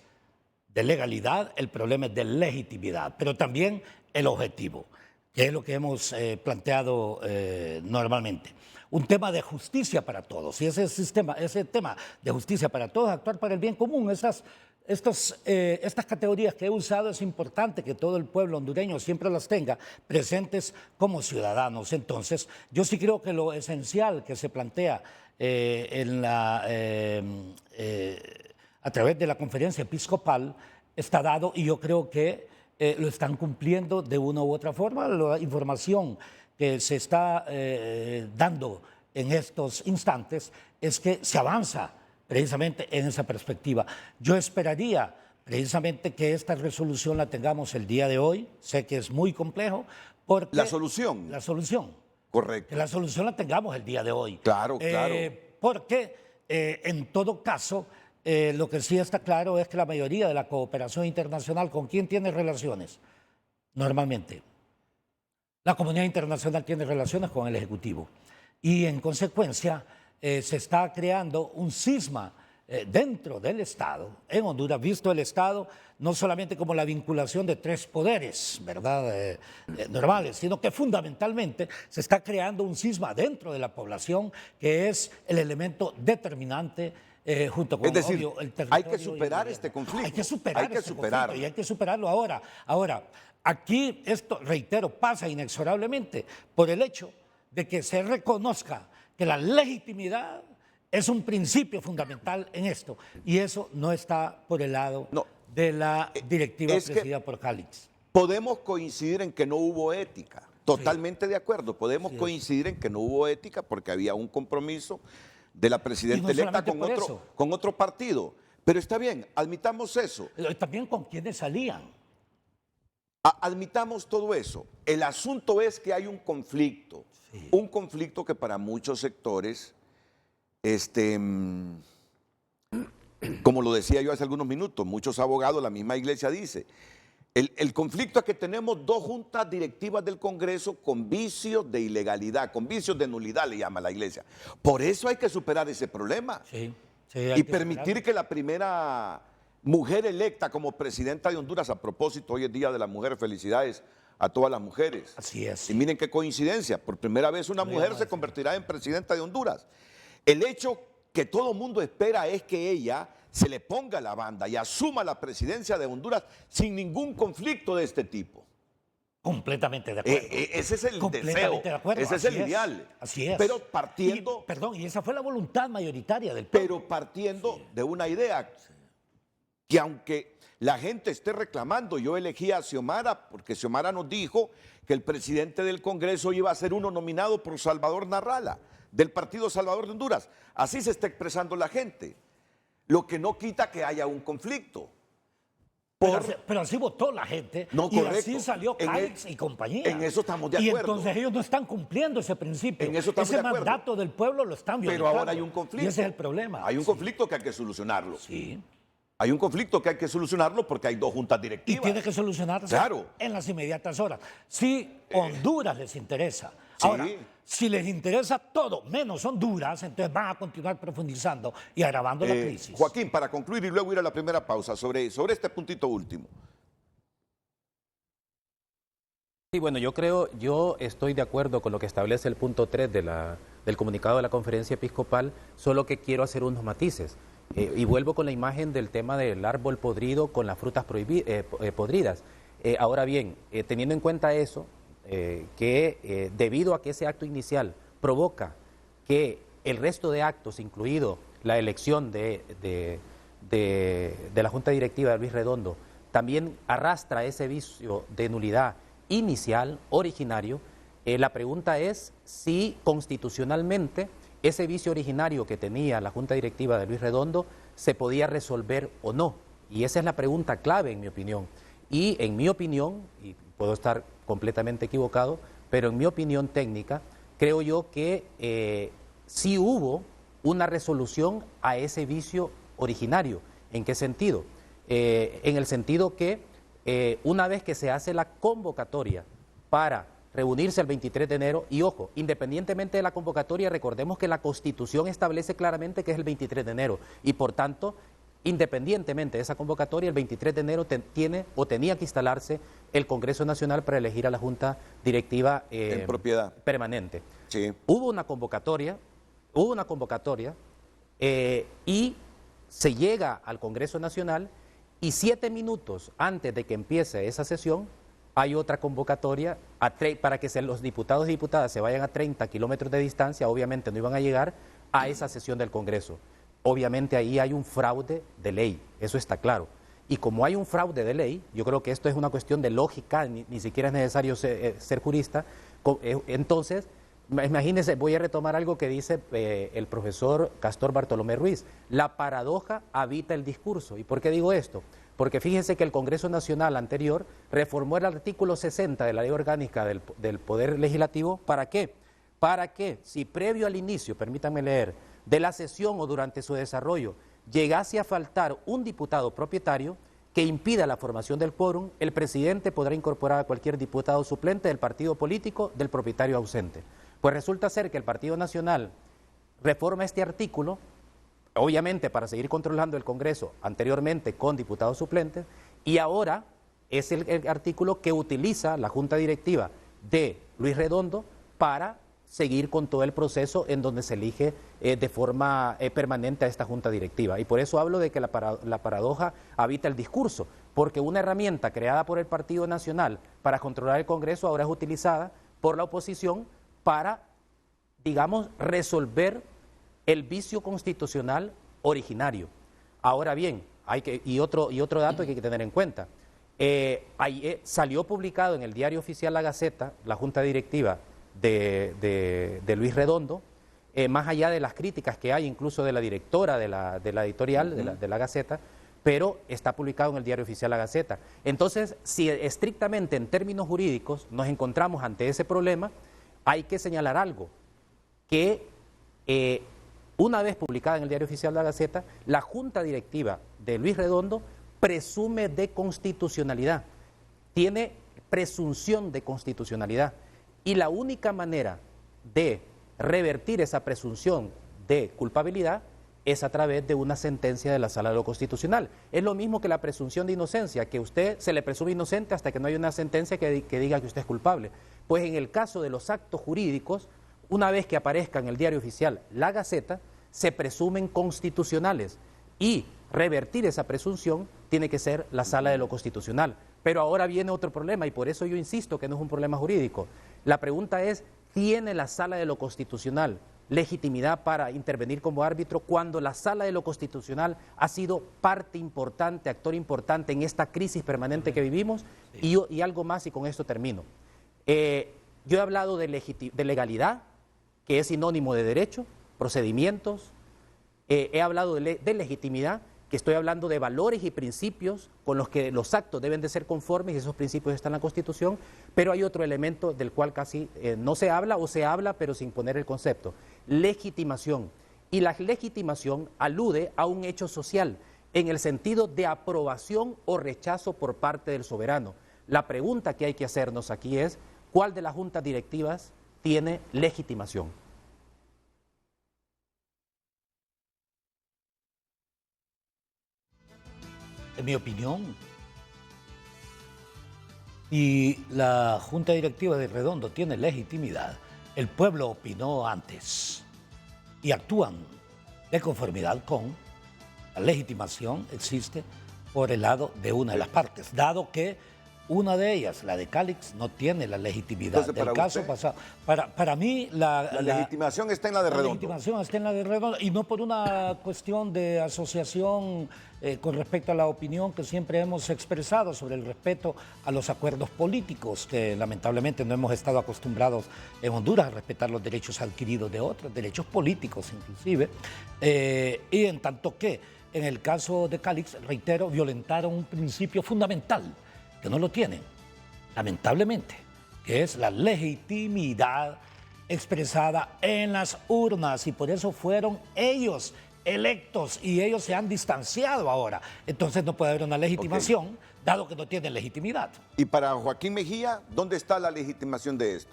Speaker 4: de legalidad, el problema es de legitimidad, pero también el objetivo, que es lo que hemos planteado normalmente. Un tema de justicia para todos, y ese tema de justicia para todos, actuar para el bien común, estas categorías que he usado, es importante que todo el pueblo hondureño siempre las tenga presentes como ciudadanos. Entonces, yo sí creo que lo esencial que se plantea a través de la conferencia episcopal está dado, y yo creo que lo están cumpliendo de una u otra forma. La información que se está dando en estos instantes es que se avanza precisamente en esa perspectiva. Yo esperaría precisamente que esta resolución la tengamos el día de hoy. Sé que es muy complejo. Porque
Speaker 3: ¿La solución?
Speaker 4: La solución.
Speaker 3: Correcto.
Speaker 4: Que la solución la tengamos el día de hoy.
Speaker 3: Claro, claro.
Speaker 4: Porque en todo caso, lo que sí está claro es que la mayoría de la cooperación internacional, ¿con quién tiene relaciones? Normalmente, la comunidad internacional tiene relaciones con el Ejecutivo. Y en consecuencia, se está creando un cisma dentro del Estado, en Honduras, visto el Estado no solamente como la vinculación de tres poderes, ¿verdad?, normales, sino que fundamentalmente se está creando un cisma dentro de la población que es el elemento determinante junto con
Speaker 3: es decir,
Speaker 4: el territorio.
Speaker 3: hay que superar este conflicto.
Speaker 4: Hay que superar este conflicto y hay que superarlo ahora. Ahora, aquí esto, reitero, pasa inexorablemente por el hecho de que se reconozca que la legitimidad es un principio fundamental en esto, y eso no está por el lado de la directiva presidida por Calix.
Speaker 3: Podemos coincidir en que no hubo ética, totalmente de acuerdo, podemos coincidir en que no hubo ética porque había un compromiso de la presidenta electa con otro partido, pero está bien, admitamos eso.
Speaker 4: También con quienes salían.
Speaker 3: Admitamos todo eso. El asunto es que hay un conflicto que para muchos sectores, como lo decía yo hace algunos minutos, muchos abogados, la misma iglesia dice, el conflicto es que tenemos dos juntas directivas del Congreso con vicios de ilegalidad, con vicios de nulidad, le llama la iglesia. Por eso hay que superar ese problema y permitir que la primera mujer electa como presidenta de Honduras, a propósito, hoy es Día de la Mujer, felicidades a todas las mujeres.
Speaker 4: Así es.
Speaker 3: Y miren qué coincidencia, por primera vez una mujer se convertirá en presidenta de Honduras. El hecho que todo el mundo espera es que ella se le ponga la banda y asuma la presidencia de Honduras sin ningún conflicto de este tipo.
Speaker 4: Completamente de acuerdo.
Speaker 3: Ese es el deseo,
Speaker 4: de acuerdo.
Speaker 3: ese es el ideal.
Speaker 4: Así es.
Speaker 3: Pero partiendo...
Speaker 4: Y esa fue la voluntad mayoritaria del pueblo.
Speaker 3: Pero partiendo de una idea que aunque la gente esté reclamando, yo elegí a Xiomara porque Xiomara nos dijo que el presidente del Congreso iba a ser uno nominado por Salvador Narrala, del Partido Salvador de Honduras. Así se está expresando la gente. Lo que no quita que haya un conflicto.
Speaker 4: Pero así votó la gente,
Speaker 3: no,
Speaker 4: y
Speaker 3: correcto.
Speaker 4: Así salió Calix y compañía.
Speaker 3: En eso estamos de acuerdo.
Speaker 4: Y entonces ellos no están cumpliendo ese principio.
Speaker 3: En eso estamos de acuerdo.
Speaker 4: Ese mandato del pueblo lo están violando.
Speaker 3: Pero ahora hay un conflicto.
Speaker 4: Y ese es el problema.
Speaker 3: Hay un conflicto que hay que solucionarlo.
Speaker 4: Sí.
Speaker 3: Hay un conflicto que hay que solucionarlo porque hay dos juntas directivas.
Speaker 4: Y tiene que solucionarse en las inmediatas horas. Si Honduras les interesa. Ahora, si les interesa todo, menos Honduras, entonces van a continuar profundizando y agravando la crisis.
Speaker 3: Joaquín, para concluir y luego ir a la primera pausa, sobre este puntito último.
Speaker 5: Sí, bueno, yo estoy de acuerdo con lo que establece el punto 3 del comunicado de la conferencia episcopal, solo que quiero hacer unos matices. Y vuelvo con la imagen del tema del árbol podrido con las frutas podridas. Ahora bien, teniendo en cuenta eso, que debido a que ese acto inicial provoca que el resto de actos, incluido la elección de la Junta Directiva de Luis Redondo, también arrastra ese vicio de nulidad inicial, originario. La pregunta es si constitucionalmente ese vicio originario que tenía la Junta Directiva de Luis Redondo se podía resolver o no. Y esa es la pregunta clave, en mi opinión. Y en mi opinión, y puedo estar completamente equivocado, pero en mi opinión técnica, creo yo que sí hubo una resolución a ese vicio originario. ¿En qué sentido? En el sentido que una vez que se hace la convocatoria para reunirse el 23 de enero, y ojo, independientemente de la convocatoria, recordemos que la Constitución establece claramente que es el 23 de enero, y por tanto, independientemente de esa convocatoria, el 23 de enero tenía que instalarse el Congreso Nacional para elegir a la Junta Directiva
Speaker 3: en propiedad
Speaker 5: permanente.
Speaker 3: Sí.
Speaker 5: Hubo una convocatoria, y se llega al Congreso Nacional, y 7 minutos antes de que empiece esa sesión, hay otra convocatoria para que los diputados y diputadas se vayan a 30 kilómetros de distancia. Obviamente no iban a llegar a esa sesión del Congreso. Obviamente ahí hay un fraude de ley, eso está claro. Y como hay un fraude de ley, yo creo que esto es una cuestión de lógica, ni siquiera es necesario ser jurista. Entonces, imagínense, voy a retomar algo que dice el profesor Castor Bartolomé Ruiz: la paradoja habita el discurso. ¿Y por qué digo esto? Porque fíjense que el Congreso Nacional anterior reformó el artículo 60 de la Ley Orgánica del Poder Legislativo. ¿Para qué? Para que, si previo al inicio, permítanme leer, de la sesión o durante su desarrollo, llegase a faltar un diputado propietario que impida la formación del quórum, el presidente podrá incorporar a cualquier diputado suplente del partido político del propietario ausente. Pues resulta ser que el Partido Nacional reforma este artículo, obviamente para seguir controlando el Congreso, anteriormente con diputados suplentes, y ahora es el artículo que utiliza la Junta Directiva de Luis Redondo para seguir con todo el proceso en donde se elige de forma permanente a esta Junta Directiva. Y por eso hablo de que la paradoja habita el discurso, porque una herramienta creada por el Partido Nacional para controlar el Congreso ahora es utilizada por la oposición para, digamos, resolver el vicio constitucional originario. Ahora bien, y otro dato que hay que tener en cuenta. Salió publicado en el diario oficial La Gaceta, la Junta Directiva de Luis Redondo, más allá de las críticas que hay incluso de la directora de la editorial de la Gaceta, pero está publicado en el diario oficial La Gaceta. Entonces, si estrictamente en términos jurídicos nos encontramos ante ese problema, hay que señalar algo, que una vez publicada en el diario oficial de la Gaceta, la Junta Directiva de Luis Redondo presume de constitucionalidad, tiene presunción de constitucionalidad, y la única manera de revertir esa presunción de culpabilidad es a través de una sentencia de la Sala de lo Constitucional. Es lo mismo que la presunción de inocencia, que usted se le presume inocente hasta que no hay una sentencia que diga que usted es culpable. Pues en el caso de los actos jurídicos, una vez que aparezca en el diario oficial La Gaceta, se presumen constitucionales, y revertir esa presunción tiene que ser la Sala de lo Constitucional. Pero ahora viene otro problema, y por eso yo insisto que no es un problema jurídico. La pregunta es, ¿tiene la Sala de lo Constitucional legitimidad para intervenir como árbitro cuando la Sala de lo Constitucional ha sido parte importante, actor importante en esta crisis permanente que vivimos? Y algo más, y con esto termino. Yo he hablado de legalidad, que es sinónimo de derecho, procedimientos. He hablado de legitimidad, que estoy hablando de valores y principios con los que los actos deben de ser conformes, y esos principios están en la Constitución, pero hay otro elemento del cual casi no se habla, o se habla pero sin poner el concepto: legitimación. Y la legitimación alude a un hecho social, en el sentido de aprobación o rechazo por parte del soberano. La pregunta que hay que hacernos aquí es, ¿cuál de las juntas directivas tiene legitimación?
Speaker 4: En mi opinión, y la Junta Directiva de Redondo tiene legitimidad, el pueblo opinó antes y actúan de conformidad con la legitimación existe por el lado de una de las partes, dado que Una de ellas, la de Calix, no tiene la legitimidad.
Speaker 3: Entonces,
Speaker 4: del
Speaker 3: para
Speaker 4: caso
Speaker 3: usted,
Speaker 4: pasado. Para mí,
Speaker 3: la legitimación está en la de
Speaker 4: la
Speaker 3: Redondo.
Speaker 4: legitimación está en la de Redondo, y no por una cuestión de asociación con respecto a la opinión que siempre hemos expresado sobre el respeto a los acuerdos políticos, que lamentablemente no hemos estado acostumbrados en Honduras a respetar los derechos adquiridos de otros, derechos políticos inclusive, y en tanto que en el caso de Calix, reitero, violentaron un principio fundamental, que no lo tienen, lamentablemente, que es la legitimidad expresada en las urnas, y por eso fueron ellos electos y ellos se han distanciado ahora. Entonces no puede haber una legitimación, dado que no tienen legitimidad.
Speaker 3: Y para Joaquín Mejía, ¿dónde está la legitimación de esto?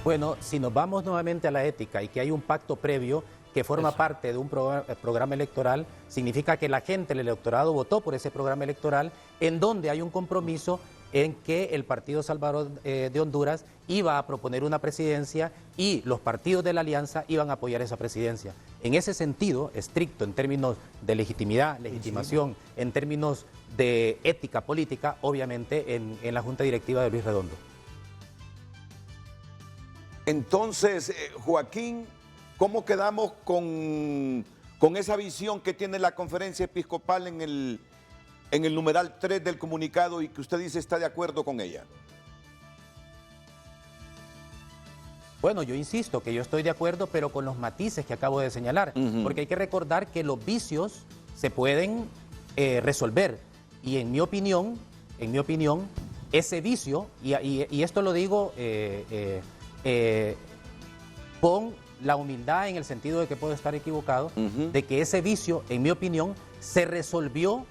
Speaker 5: Bueno, si nos vamos nuevamente a la ética y que hay un pacto previo que forma parte de un programa electoral, significa que la gente, el electorado, votó por ese programa electoral, en donde hay un compromiso en que el Partido Salvador de Honduras iba a proponer una presidencia y los partidos de la alianza iban a apoyar esa presidencia. En ese sentido, estricto, en términos de legitimidad, legitimación, en términos de ética política, obviamente en la Junta Directiva de Luis Redondo.
Speaker 3: Entonces, Joaquín, ¿cómo quedamos con esa visión que tiene la conferencia episcopal en el numeral 3 del comunicado y que usted dice está de acuerdo con ella?
Speaker 5: Bueno, yo insisto que yo estoy de acuerdo, pero con los matices que acabo de señalar, porque hay que recordar que los vicios se pueden resolver, y en mi opinión, ese vicio, y esto lo digo con la humildad en el sentido de que puedo estar equivocado, de que ese vicio, en mi opinión, se resolvió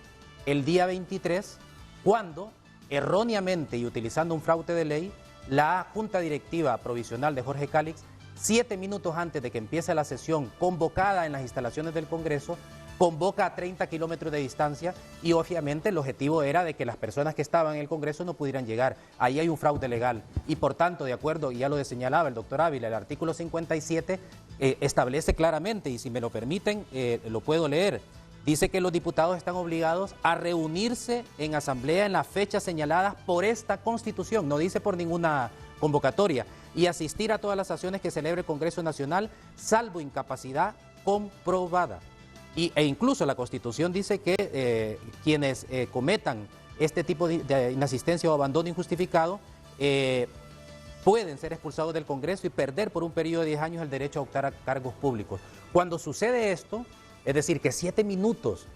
Speaker 5: el día 23, cuando erróneamente y utilizando un fraude de ley, la Junta Directiva Provisional de Jorge Calix, 7 minutos antes de que empiece la sesión convocada en las instalaciones del Congreso, convoca a 30 kilómetros de distancia, y obviamente el objetivo era de que las personas que estaban en el Congreso no pudieran llegar. Ahí hay un fraude legal y por tanto, de acuerdo, y ya lo señalaba el doctor Ávila, el artículo 57 establece claramente, y si me lo permiten, lo puedo leer. Dice que los diputados están obligados a reunirse en asamblea en las fechas señaladas por esta Constitución, no dice por ninguna convocatoria, y asistir a todas las acciones que celebre el Congreso Nacional, salvo incapacidad comprobada. E incluso la Constitución dice que quienes cometan este tipo de inasistencia o abandono injustificado pueden ser expulsados del Congreso y perder por un periodo de 10 años el derecho a optar a cargos públicos. Cuando sucede esto, es decir, que 7 minutos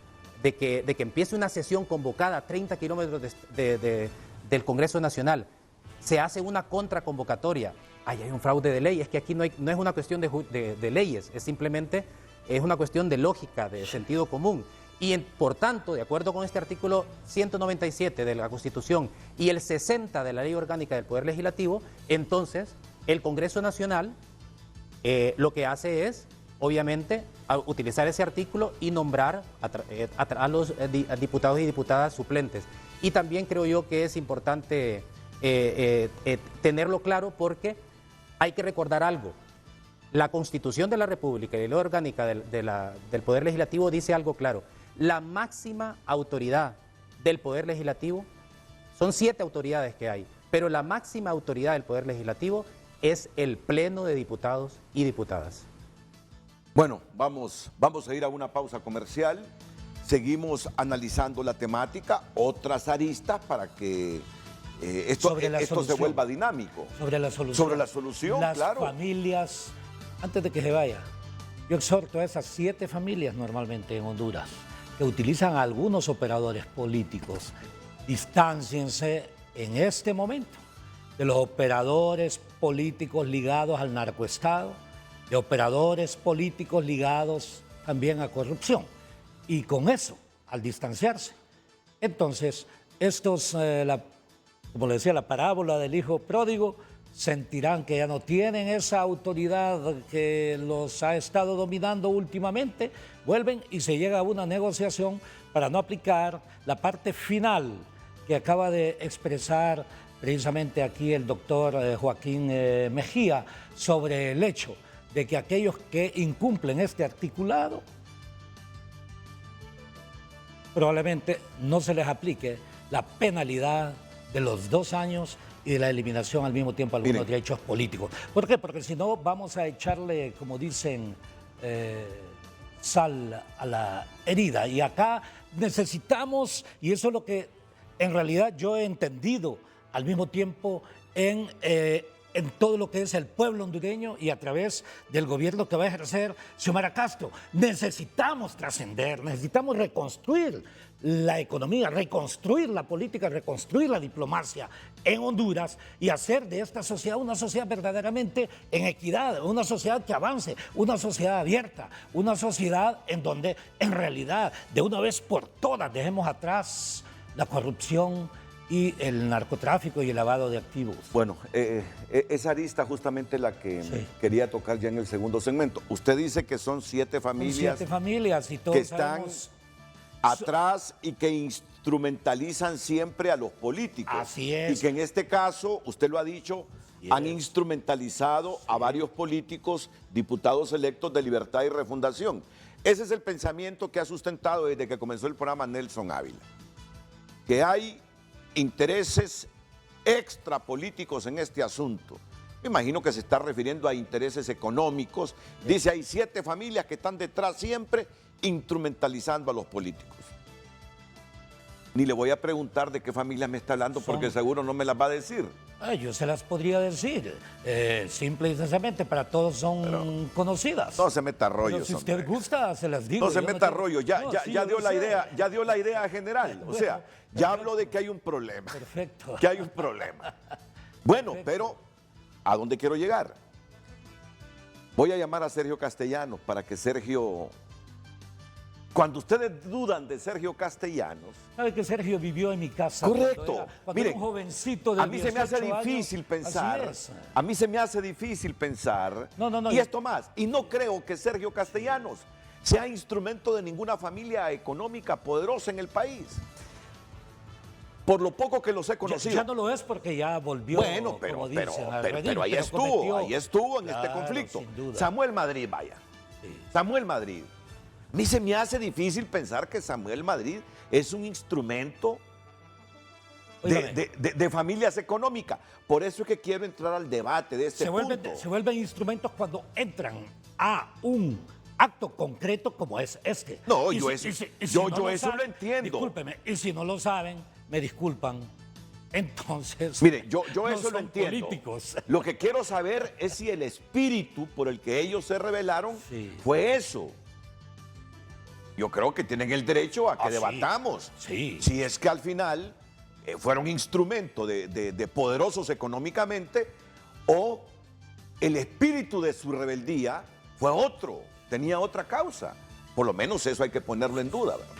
Speaker 5: de que empiece una sesión convocada a 30 kilómetros del Congreso Nacional, se hace una contraconvocatoria, ahí hay un fraude de ley. Es que aquí no es una cuestión de leyes, es simplemente una cuestión de lógica, de sentido común. Y por tanto, de acuerdo con este artículo 197 de la Constitución y el 60 de la Ley Orgánica del Poder Legislativo, entonces el Congreso Nacional lo que hace es, obviamente, utilizar ese artículo y nombrar a los diputados y diputadas suplentes. Y también creo yo que es importante tenerlo claro, porque hay que recordar algo. La Constitución de la República y la Ley Orgánica del Poder Legislativo dice algo claro. La máxima autoridad del Poder Legislativo, son 7 autoridades que hay, pero la máxima autoridad del Poder Legislativo es el Pleno de Diputados y Diputadas.
Speaker 3: Bueno, vamos a ir a una pausa comercial. Seguimos analizando la temática, otras aristas para que esto se vuelva dinámico.
Speaker 4: Sobre la solución.
Speaker 3: Sobre la solución, claro.
Speaker 4: Las familias, antes de que se vaya, yo exhorto a esas 7 familias normalmente en Honduras que utilizan a algunos operadores políticos, distánciense en este momento de los operadores políticos ligados al narcoestado, de operadores políticos ligados también a corrupción. Y con eso, al distanciarse, entonces estos, como le decía, la parábola del hijo pródigo, sentirán que ya no tienen esa autoridad que los ha estado dominando últimamente, vuelven y se llega a una negociación para no aplicar la parte final que acaba de expresar precisamente aquí el doctor Joaquín Mejía sobre el hecho de que aquellos que incumplen este articulado probablemente no se les aplique la penalidad de los 2 años y de la eliminación al mismo tiempo de algunos
Speaker 3: Miren.
Speaker 4: derechos políticos. ¿Por qué? Porque si no vamos a echarle, como dicen, sal a la herida. Y acá necesitamos, y eso es lo que en realidad yo he entendido al mismo tiempo en todo lo que es el pueblo hondureño y a través del gobierno que va a ejercer Xiomara Castro. Necesitamos trascender, necesitamos reconstruir la economía, reconstruir la política, reconstruir la diplomacia en Honduras y hacer de esta sociedad una sociedad verdaderamente en equidad, una sociedad que avance, una sociedad abierta, una sociedad en donde en realidad de una vez por todas dejemos atrás la corrupción y el narcotráfico y el lavado de activos.
Speaker 3: Bueno, esa arista justamente la que quería tocar ya en el segundo segmento. Usted dice que son 7 familias,
Speaker 4: 7 familias y todos
Speaker 3: que están
Speaker 4: sabemos,
Speaker 3: atrás y que instrumentalizan siempre a los políticos.
Speaker 4: Así es.
Speaker 3: Y que en este caso, usted lo ha dicho, han instrumentalizado a varios políticos, diputados electos de Libertad y Refundación. Ese es el pensamiento que ha sustentado desde que comenzó el programa Nelson Ávila. Que hay intereses extrapolíticos en este asunto. Me imagino que se está refiriendo a intereses económicos. Dice, hay 7 familias que están detrás siempre instrumentalizando a los políticos. Ni le voy a preguntar de qué familias me está hablando porque seguro no me las va a decir.
Speaker 4: Yo se las podría decir, simple y sencillamente, para todos son conocidas.
Speaker 3: No se meta rollos.
Speaker 4: Pero si usted
Speaker 3: hombre.
Speaker 4: gusta, se las digo.
Speaker 3: No se
Speaker 4: Yo
Speaker 3: meta
Speaker 4: tengo-
Speaker 3: rollo, ya,
Speaker 4: No,
Speaker 3: ya,
Speaker 4: sí,
Speaker 3: ya
Speaker 4: yo
Speaker 3: dio
Speaker 4: lo
Speaker 3: la
Speaker 4: sé.
Speaker 3: idea, ya dio la idea general. O sea, ya habló de que hay un problema.
Speaker 4: Perfecto.
Speaker 3: Que hay un problema. Bueno, pero ¿a dónde quiero llegar? Voy a llamar a Sergio Castellanos para que Sergio... Cuando ustedes dudan de Sergio Castellanos...
Speaker 4: ¿Sabe que Sergio vivió en mi casa?
Speaker 3: Correcto.
Speaker 4: Cuando
Speaker 3: Miren,
Speaker 4: era un jovencito de
Speaker 3: a mí se me hace
Speaker 4: 18 años?
Speaker 3: difícil pensar.
Speaker 4: Así es.
Speaker 3: A mí se me hace difícil pensar.
Speaker 4: No,
Speaker 3: y
Speaker 4: yo-
Speaker 3: esto más. Y no creo que Sergio Castellanos sea instrumento de ninguna familia económica poderosa en el país. Por lo poco que los he conocido.
Speaker 4: Ya no lo es porque ya volvió,
Speaker 3: Bueno, pero,
Speaker 4: como
Speaker 3: pero,
Speaker 4: dicen, al
Speaker 3: pero,
Speaker 4: redil,
Speaker 3: pero ahí
Speaker 4: pero cometió-
Speaker 3: estuvo en este
Speaker 4: Claro,
Speaker 3: conflicto.
Speaker 4: sin duda.
Speaker 3: Samuel Madrid, vaya.
Speaker 4: Sí.
Speaker 3: Samuel Madrid. A mí se me hace difícil pensar que Samuel Madrid es un instrumento
Speaker 4: Óigame,
Speaker 3: de familias económicas. Por eso es que quiero entrar al debate de este
Speaker 4: se
Speaker 3: punto.
Speaker 4: vuelven instrumentos cuando entran a un acto concreto como es este.
Speaker 3: No,
Speaker 4: Y
Speaker 3: yo
Speaker 4: si-
Speaker 3: eso-
Speaker 4: y si- y
Speaker 3: yo
Speaker 4: no
Speaker 3: eso lo entiendo.
Speaker 4: Discúlpeme, y si no lo saben, me disculpan. Entonces,
Speaker 3: Mire, yo
Speaker 4: no
Speaker 3: eso lo
Speaker 4: son
Speaker 3: entiendo.
Speaker 4: políticos.
Speaker 3: Lo que quiero saber es si el espíritu por el que ellos se rebelaron
Speaker 4: Sí.
Speaker 3: fue eso. Yo creo que tienen el derecho a que
Speaker 4: Sí.
Speaker 3: debatamos.
Speaker 4: Sí.
Speaker 3: Si es que al final fueron instrumento de poderosos económicamente o el espíritu de su rebeldía fue otro, tenía otra causa. Por lo menos eso hay que ponerlo en duda, ¿verdad?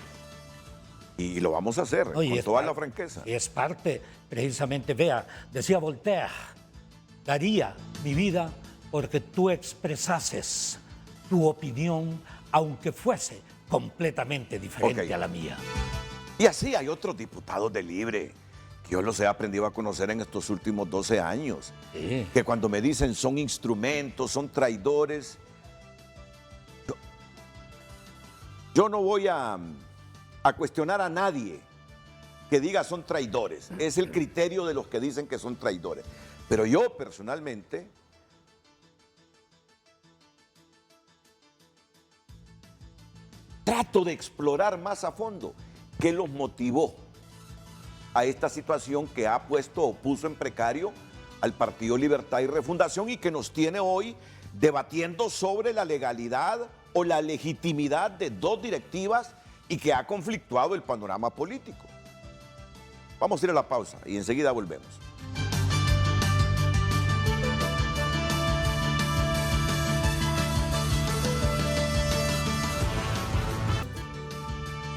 Speaker 3: Y lo vamos a hacer
Speaker 4: No, y
Speaker 3: con
Speaker 4: es
Speaker 3: toda
Speaker 4: par-
Speaker 3: la franqueza.
Speaker 4: Y es parte, precisamente, vea, decía Voltaire, daría mi vida porque tú expresases tu opinión, aunque fuese completamente diferente
Speaker 3: Ok.
Speaker 4: a la mía.
Speaker 3: Y así hay otros diputados de Libre que yo los he aprendido a conocer en estos últimos 12 años.
Speaker 4: Sí.
Speaker 3: Que cuando me dicen son instrumentos, son traidores, yo no voy a cuestionar a nadie que diga son traidores. Es el criterio de los que dicen que son traidores. Pero yo personalmente trato de explorar más a fondo qué los motivó a esta situación que ha puesto o puso en precario al Partido Libertad y Refundación y que nos tiene hoy debatiendo sobre la legalidad o la legitimidad de 2 directivas y que ha conflictuado el panorama político. Vamos a ir a la pausa y enseguida volvemos.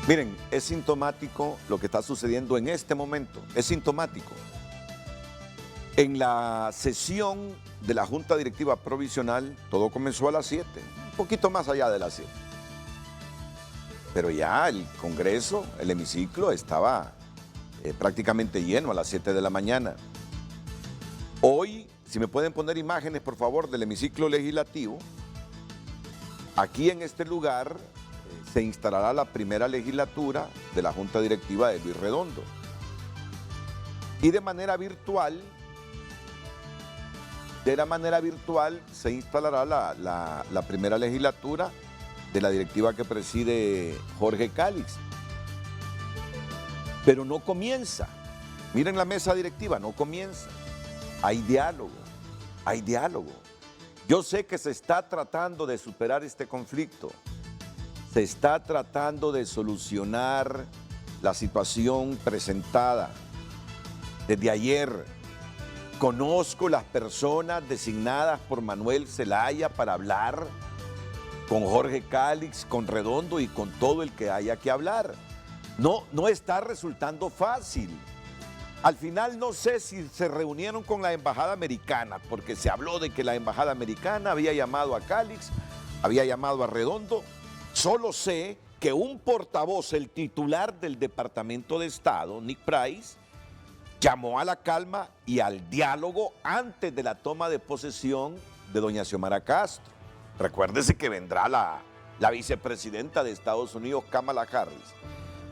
Speaker 3: Miren, es sintomático lo que está sucediendo en este momento. Es sintomático. En la sesión de la Junta Directiva Provisional, todo comenzó a las 7, un poquito más allá de las 7. Pero ya el Congreso, el hemiciclo, estaba prácticamente lleno a las 7 de la mañana. Hoy, si me pueden poner imágenes, por favor, del hemiciclo legislativo, aquí en este lugar se instalará la primera legislatura de la Junta Directiva de Luis Redondo. Y de manera virtual se instalará la primera legislatura de la directiva que preside Jorge Cálix. Pero no comienza. Miren la mesa directiva, no comienza. Hay diálogo, hay diálogo. Yo sé que se está tratando de superar este conflicto. Se está tratando de solucionar la situación presentada. Desde ayer conozco las personas designadas por Manuel Zelaya para hablar con Jorge Cálix, con Redondo y con todo el que haya que hablar. No está resultando fácil. Al final no sé si se reunieron con la embajada americana, porque se habló de que la embajada americana había llamado a Cálix, había llamado a Redondo. Solo sé que un portavoz, el titular del Departamento de Estado, Nick Price, llamó a la calma y al diálogo antes de la toma de posesión de doña Xiomara Castro. Recuérdese que vendrá la vicepresidenta de Estados Unidos, Kamala Harris.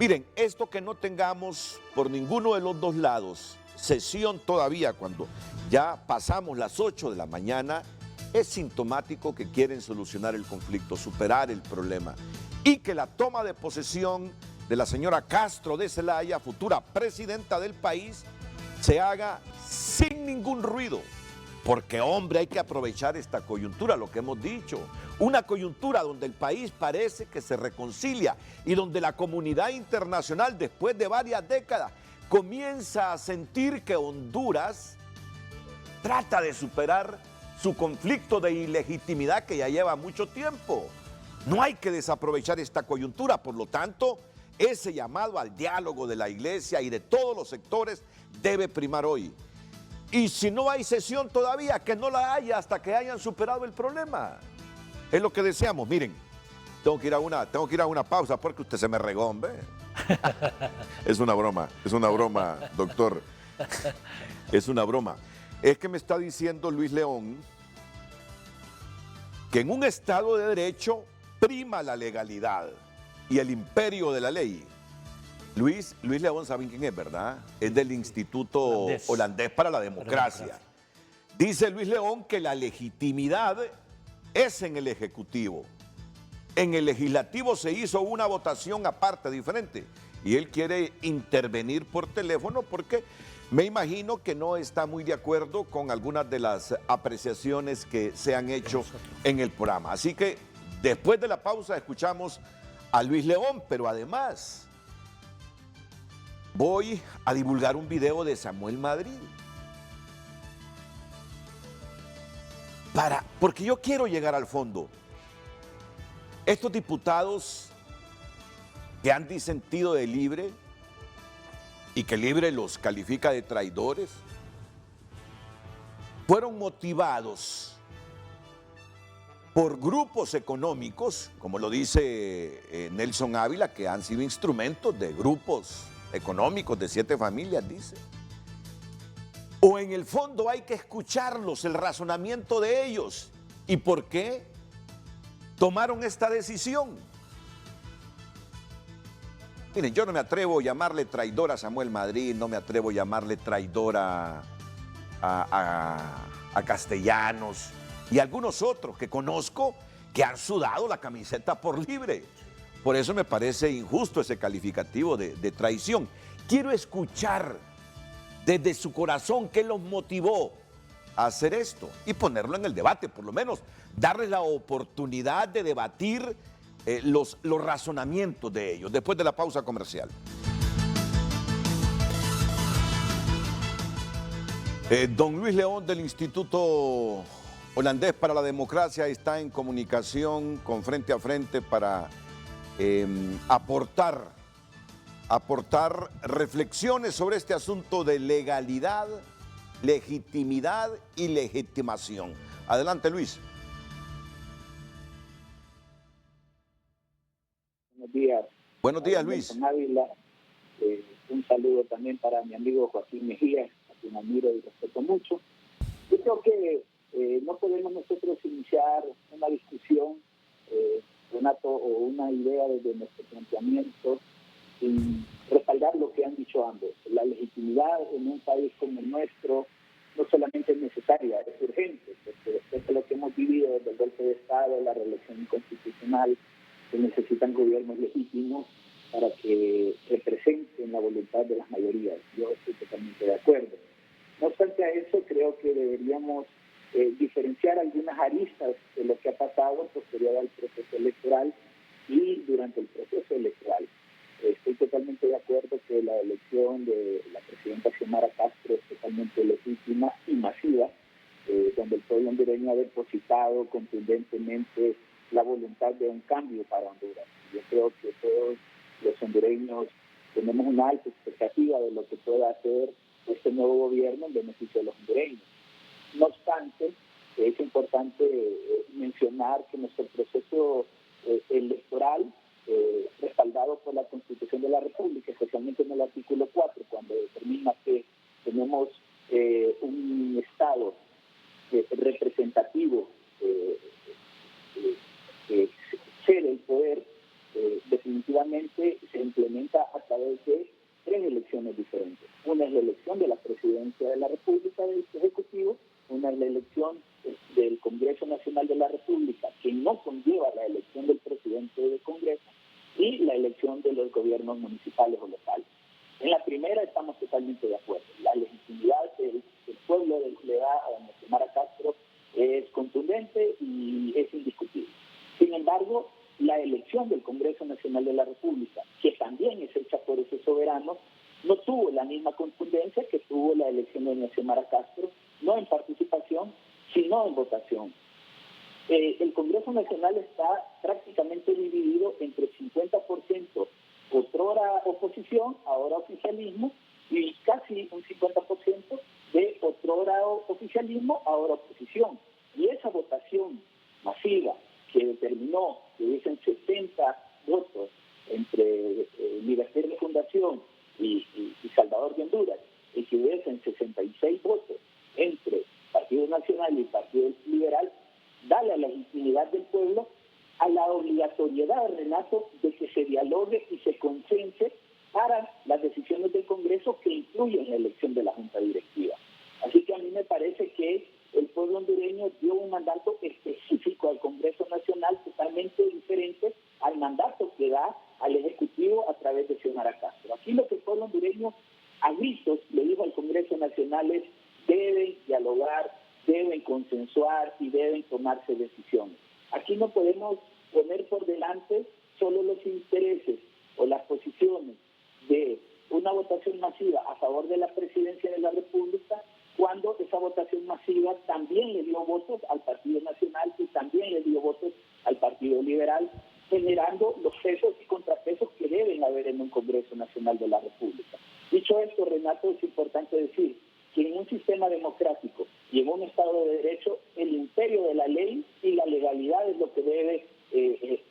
Speaker 3: Miren, esto que no tengamos por ninguno de los dos lados sesión todavía cuando ya pasamos las 8 de la mañana, es sintomático que quieren solucionar el conflicto, superar el problema y que la toma de posesión de la señora Castro de Zelaya, futura presidenta del país, se haga sin ningún ruido. Porque, hombre, hay que aprovechar esta coyuntura, lo que hemos dicho. Una coyuntura donde el país parece que se reconcilia y donde la comunidad internacional, después de varias décadas, comienza a sentir que Honduras trata de superar su conflicto de ilegitimidad que ya lleva mucho tiempo. No hay que desaprovechar esta coyuntura, por lo tanto, ese llamado al diálogo de la iglesia y de todos los sectores debe primar hoy. Y si no hay sesión todavía, que no la haya hasta que hayan superado el problema. Es lo que deseamos. Miren, tengo que ir a una pausa porque usted se me regó, hombre. Es una broma, doctor. Es una broma. Es que me está diciendo Luis León que en un Estado de Derecho prima la legalidad y el imperio de la ley. Luis León, ¿saben quién es, verdad? Es del Instituto Holandés para la Democracia. Dice Luis León que la legitimidad es en el Ejecutivo. En el Legislativo se hizo una votación aparte, diferente. Y él quiere intervenir por teléfono porque me imagino que no está muy de acuerdo con algunas de las apreciaciones que se han hecho en el programa. Así que después de la pausa escuchamos a Luis León, pero además voy a divulgar un video de Samuel Madrid. Porque yo quiero llegar al fondo. Estos diputados que han disentido de Libre y que Libre los califica de traidores, fueron motivados por grupos económicos, como lo dice Nelson Ávila, que han sido instrumentos de grupos económicos de 7 familias, dice. O en el fondo hay que escucharlos, el razonamiento de ellos. ¿Y por qué tomaron esta decisión? Miren, yo no me atrevo a llamarle traidor a Samuel Madrid, no me atrevo a llamarle traidor a Castellanos y algunos otros que conozco que han sudado la camiseta por Libre. Por eso me parece injusto ese calificativo de traición. Quiero escuchar desde su corazón qué los motivó a hacer esto y ponerlo en el debate, por lo menos darles la oportunidad de debatir los razonamientos de ellos, después de la pausa comercial. Don Luis León del Instituto Holandés para la Democracia está en comunicación con Frente a Frente para aportar reflexiones sobre este asunto de legalidad, legitimidad y legitimación. Adelante, Luis.
Speaker 7: Buenos días.
Speaker 3: Buenos días, Luis.
Speaker 7: Ávila. Un saludo también para mi amigo Joaquín Mejía, a quien admiro y respeto mucho. Yo creo que no podemos nosotros iniciar una discusión Renato, o una idea desde nuestro planteamiento y respaldar lo que han dicho ambos. La legitimidad en un país como el nuestro no solamente es necesaria, es urgente, porque después de lo que hemos vivido desde el golpe de Estado, la reelección inconstitucional, se necesitan gobiernos legítimos para que representen la voluntad de las mayorías. Yo estoy totalmente de acuerdo. No obstante a eso, creo que deberíamos diferenciar algunas aristas de lo que ha pasado posterior al proceso electoral y durante el proceso electoral. Estoy totalmente de acuerdo que la elección de la presidenta Xiomara Castro es totalmente legítima y masiva, donde el pueblo hondureño ha depositado contundentemente la voluntad de un cambio para Honduras. Yo creo que todos los hondureños tenemos una alta expectativa de lo que pueda hacer este nuevo gobierno en beneficio de los hondureños. No obstante, es importante mencionar que nuestro proceso electoral, respaldado por la Constitución de la República, especialmente en el artículo 4, cuando determina que tenemos un Estado representativo que cede el poder, definitivamente se implementa a través de 3 elecciones diferentes. Una es la elección de la Presidencia de la República del Ejecutivo, una es la elección del Congreso Nacional de la República, que no conlleva la elección del presidente del Congreso, y la elección de los gobiernos municipales o locales. En la primera estamos totalmente de acuerdo. La legitimidad que el pueblo le da a doña Xiomara Castro es contundente y es indiscutible. Sin embargo, la elección del Congreso Nacional de la República, que también es hecha por ese soberano, no tuvo la misma contundencia que tuvo la elección de doña Xiomara Castro, no en participación, sino en votación. El Congreso Nacional está prácticamente dividido entre 50% otrora oposición, ahora oficialismo, y casi un 50% de otrora oficialismo, ahora oposición. Y esa votación masiva que determinó que hubiesen 60 votos entre Libertad de Fundación y Salvador de Honduras, y que hubiesen 66 votos entre Partido Nacional y Partido Liberal, da la legitimidad del pueblo a la obligatoriedad, Renato, de que se dialogue y se consense para las decisiones del Congreso que incluyen la elección de la Junta Directiva. Así que a mí me parece que el pueblo hondureño dio un mandato específico al Congreso Nacional totalmente diferente al mandato que da al Ejecutivo a través de Xiomara Castro. Aquí lo que el pueblo hondureño a gritos le dijo al Congreso Nacional es: deben dialogar, deben consensuar y deben tomarse decisiones. Aquí no podemos poner por delante solo los intereses o las posiciones de una votación masiva a favor de la presidencia de la República, cuando esa votación masiva también le dio votos al Partido Nacional y también le dio votos al Partido Liberal, generando los pesos y contrapesos que deben haber en un Congreso Nacional de la República. Dicho esto, Renato, es importante decir que en un sistema democrático y en un Estado de Derecho, el imperio de la ley y la legalidad es lo que debe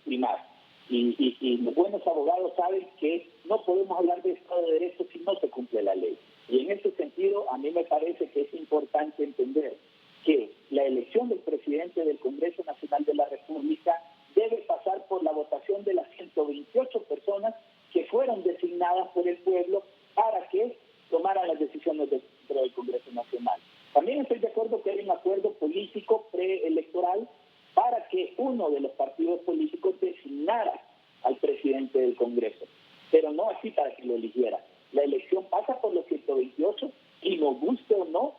Speaker 7: primar. Y los buenos abogados saben que no podemos hablar de Estado de Derecho si no se cumple la ley. Y en ese sentido, a mí me parece que es importante entender que la elección del presidente del Congreso Nacional de la República debe pasar por la votación de las 128 personas que fueron designadas por el pueblo para que tomaran las decisiones dentro del Congreso Nacional. También estoy de acuerdo que hay un acuerdo político preelectoral para que uno de los partidos políticos designara al presidente del Congreso, pero no así para que lo eligiera. La elección pasa por los 128 y nos guste o no,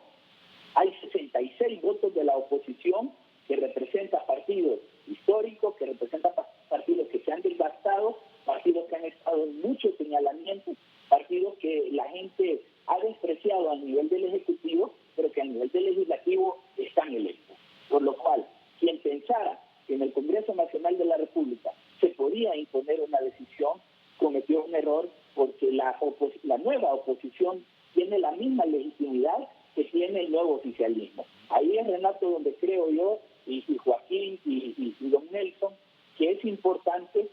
Speaker 7: hay 66 votos de la oposición que representa partidos históricos, que representa partidos que se han desgastado, partidos que han estado en muchos señalamientos, partidos que la gente ha despreciado a nivel del Ejecutivo, pero que a nivel del Legislativo están electos. Por lo cual, quien pensara que en el Congreso Nacional de la República se podía imponer una decisión, cometió un error, porque la nueva oposición tiene la misma legitimidad que tiene el nuevo oficialismo. Ahí es, Renato, donde creo yo, y Joaquín y don Nelson, que es importante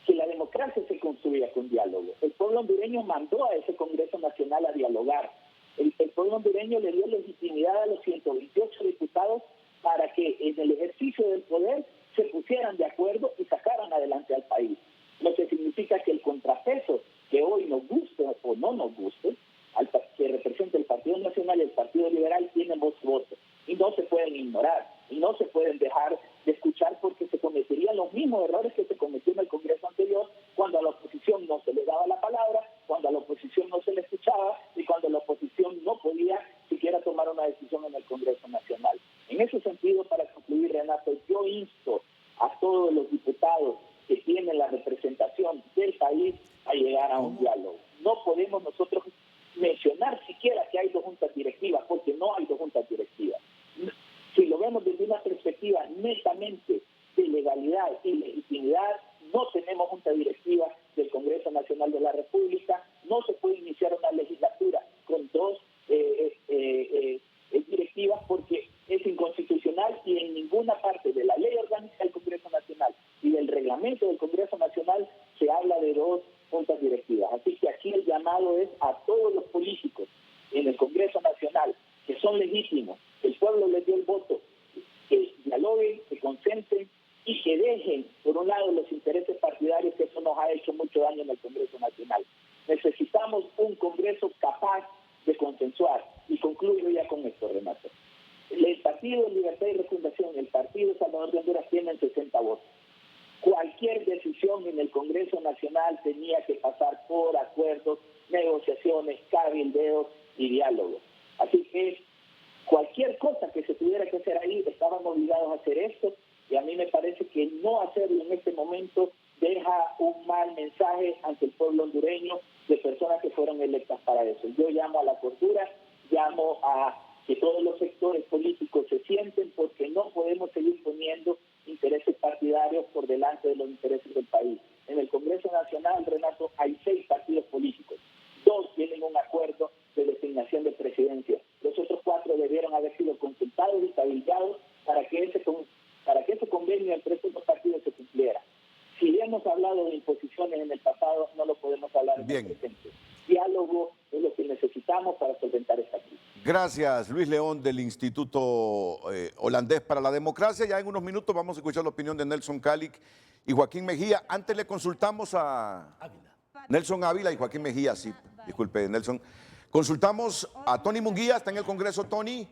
Speaker 7: que la democracia se construya con diálogo. El pueblo hondureño mandó a ese Congreso Nacional a dialogar. El pueblo hondureño le dio legitimidad a los 128 diputados para que en el ejercicio del poder se pusieran de acuerdo y sacaran adelante Congreso Nacional. En ese sentido, para concluir, Renato, yo insto a todos los diputados que tienen la representación del país a llegar a un diálogo. No podemos nosotros mencionar siquiera que hay 2 juntas directivas, porque no hay 2 juntas directivas. Si lo vemos desde una perspectiva netamente de legalidad y legitimidad, no tenemos junta directiva del Congreso Nacional de la República, no se puede iniciar una legislatura con 2 directivas porque es inconstitucional y en ninguna parte de la ley orgánica del Congreso Nacional y del reglamento del Congreso Nacional se habla de 2 juntas directivas. Así que aquí el llamado es a todos los políticos en el Congreso Nacional que son legítimos, el pueblo les dio el voto, que dialoguen, que concentren y que dejen, por un lado, los intereses partidarios, que eso nos ha hecho mucho daño en el Congreso Nacional. Necesitamos un Congreso capaz de consensuar. Y concluyo ya con esto, Renato. El Partido Libertad y Refundación, el Partido Salvador de Honduras tienen 60 votos. Cualquier decisión en el Congreso Nacional tenía que pasar por acuerdos, negociaciones, cabildeos y diálogos. Así que cualquier cosa que se tuviera que hacer ahí, estaban obligados a hacer esto, y a mí me parece que no hacerlo en este momento deja un mal mensaje ante el pueblo hondureño de personas que fueron electas para eso. Yo llamo a la cordura, llamo a que todos los sectores políticos se sienten, porque no podemos seguir poniendo intereses partidarios por delante de los intereses del país. En el Congreso Nacional, Renato, hay 6 partidos políticos. 2 tienen un acuerdo de designación de presidencia. Los otros 4 debieron haber sido consultados y cabildeados para que ese convenio entre estos 2 partidos se cumpliera. Si hemos hablado de imposiciones en el pasado, no lo podemos hablar en el presente. Diálogo es lo que necesitamos para solventar esta crisis.
Speaker 3: Gracias, Luis León, del Instituto Holandés para la Democracia. Ya en unos minutos vamos a escuchar la opinión de Nelson Calic y Joaquín Mejía. Antes le consultamos a Nelson Ávila y Joaquín Mejía, sí, disculpe, Nelson. Consultamos a Tony Munguía, está en el Congreso, Tony.